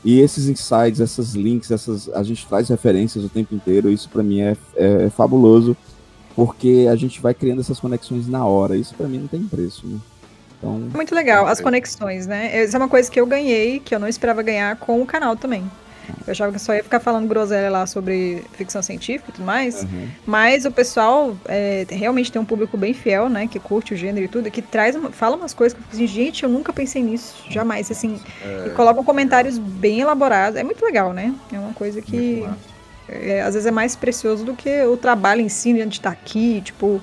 E esses insights, esses links, a gente traz referências o tempo inteiro, isso pra mim é fabuloso, porque a gente vai criando essas conexões na hora. Isso pra mim não tem preço, né? Então, muito legal, as conexões, né? Isso é uma coisa que eu ganhei, que eu não esperava ganhar com o canal também. Eu achava que só ia ficar falando groselha lá sobre ficção científica e tudo mais, mas o pessoal realmente tem um público bem fiel, né? Que curte o gênero e tudo, que fala umas coisas que eu fico assim, gente, eu nunca pensei nisso, jamais, assim. E colocam comentários bem elaborados, é muito legal, né? É uma coisa que... às vezes é mais precioso do que o trabalho em si, de estar aqui, tipo...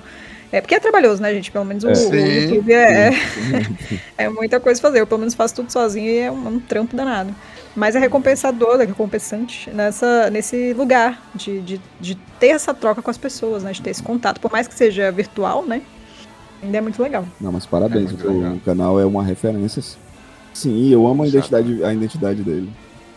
porque é trabalhoso, né, gente? Pelo menos o YouTube é muita coisa fazer. Eu, pelo menos, faço tudo sozinho e é um trampo danado. Mas é recompensador, é recompensante nesse lugar de ter essa troca com as pessoas, né? De ter esse contato. Por mais que seja virtual, né? Ainda é muito legal. Não, mas parabéns. O canal é uma referência. Sim, eu amo a identidade dele.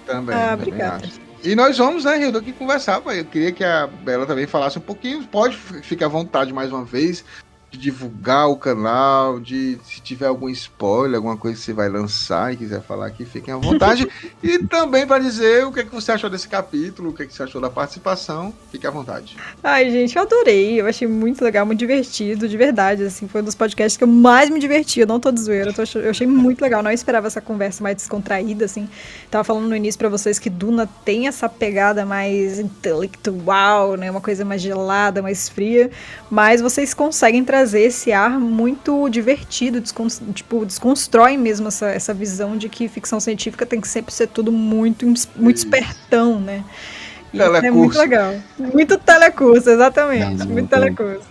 Também. Obrigada. E nós vamos, né, Hilda, aqui conversar. Eu queria que a Bela também falasse um pouquinho. Pode ficar à vontade mais uma vez de divulgar o canal, se tiver algum spoiler, alguma coisa que você vai lançar e quiser falar aqui, fiquem à vontade. E também para dizer o que você achou desse capítulo, o que você achou da participação, fique à vontade. Ai, gente, eu adorei. Eu achei muito legal, muito divertido, de verdade. Assim, foi um dos podcasts que eu mais me diverti. Eu não tô de zoeira, eu achei muito legal. Não esperava essa conversa mais descontraída, assim. Tava falando no início para vocês que Duna tem essa pegada mais intelectual, né? Uma coisa mais gelada, mais fria. Mas vocês conseguem trazer esse ar muito divertido, desconstrói mesmo essa visão de que ficção científica tem que sempre ser tudo muito espertão, né? E isso é muito legal. Muito telecurso, exatamente. Muito telecurso.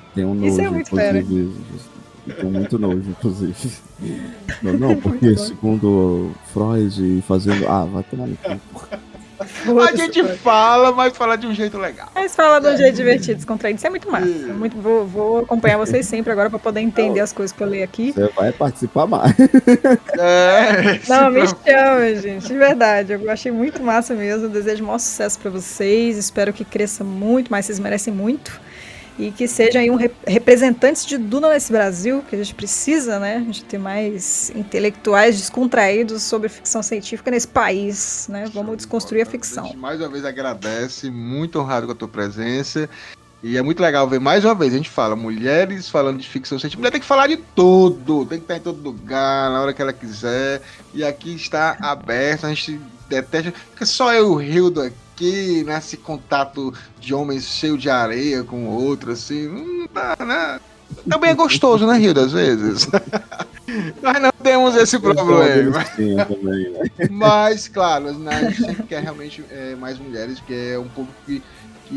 Isso é muito fera. Tem muito nojo, inclusive. Não, porque segundo Freud fazendo... vai tomar no cu. A gente fala, mas fala de um jeito legal. Mas fala de um jeito divertido, descontraído. Isso é muito massa. Vou acompanhar vocês sempre agora para poder entender as coisas que eu leio aqui. Você vai participar mais. Não, me chama, gente. De verdade. Eu achei muito massa mesmo. Desejo maior sucesso para vocês. Espero que cresça muito, mas vocês merecem muito. E que sejam aí representantes de Duna nesse Brasil, que a gente precisa, né? A gente ter mais intelectuais descontraídos sobre ficção científica nesse país, né? Vamos desconstruir a ficção. A gente mais uma vez agradece, muito honrado com a tua presença. E é muito legal ver, mais uma vez, a gente fala, mulheres falando de ficção científica, mulher tem que falar de tudo, tem que estar em todo lugar, na hora que ela quiser. E aqui está aberto, a gente detesta, porque só eu e o Hildo aqui, nesse contato de homens cheio de areia com o outro, assim, não dá, né? Também é gostoso, né, Hildo, às vezes? Nós não temos esse problema. Mas, claro, a gente sempre quer realmente mais mulheres, porque é um público que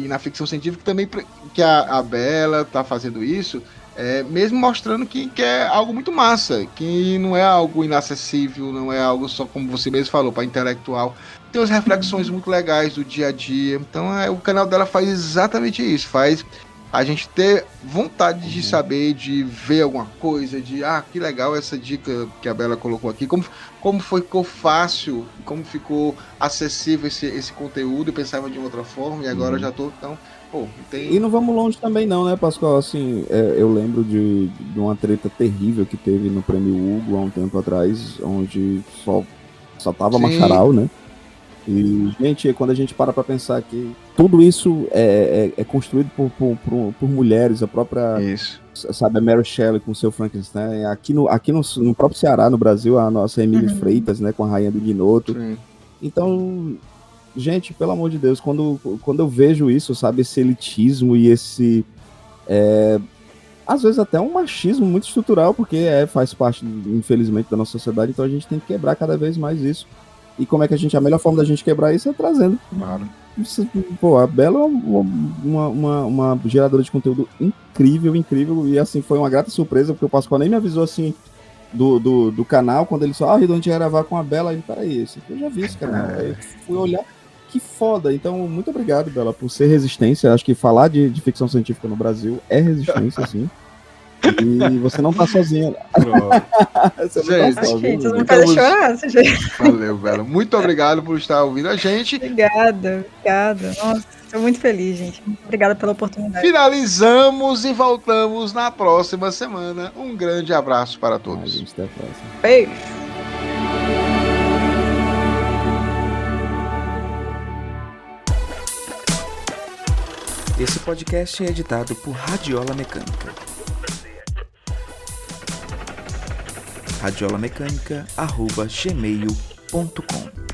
na ficção científica também, que a Bela tá fazendo isso, mesmo mostrando que é algo muito massa, que não é algo inacessível, não é algo só, como você mesmo falou, para intelectual. Tem umas reflexões muito legais do dia a dia. Então o canal dela faz exatamente isso, faz a gente ter vontade de saber, de ver alguma coisa, que legal essa dica que a Bela colocou aqui, como ficou fácil, como ficou acessível esse conteúdo. Eu pensava de outra forma e agora já tô tão... E não vamos longe também não, né, Pascoal? Assim, eu lembro de uma treta terrível que teve no Prêmio Hugo há um tempo atrás, onde só tava Macharal, né? E, gente, quando a gente para pensar que tudo isso é construído por mulheres, a própria, sabe, a Mary Shelley com o seu Frankenstein, aqui no próprio Ceará, no Brasil, a nossa Emília Freitas, né, com a Rainha do Guinoto. Sim. Então, gente, pelo amor de Deus, quando eu vejo isso, sabe, esse elitismo e esse, às vezes até um machismo muito estrutural, porque faz parte, infelizmente, da nossa sociedade, então a gente tem que quebrar cada vez mais isso. E como é que a melhor forma da gente quebrar isso é trazendo. Claro. Pô, a Bela é uma geradora de conteúdo incrível, e assim, foi uma grata surpresa, porque o Pascoal nem me avisou assim, do canal, quando ele só, Redo, a gente ia gravar com a Bela, aí, peraí, eu já vi esse canal. Aí eu fui olhar, que foda. Então, muito obrigado, Bela, por ser resistência. Acho que falar de ficção científica no Brasil é resistência, sim. E você não tá sozinho. Você não tá sozinho. Vocês vão fazer chorar desse jeito. Valeu, Bela. Muito obrigado por estar ouvindo a gente. Obrigada. Nossa, estou muito feliz, gente. Obrigada pela oportunidade. Finalizamos e voltamos na próxima semana. Um grande abraço para todos. Até a próxima. Beijo. Esse podcast é editado por Radiola Mecânica. radiolamecânica@gmail.com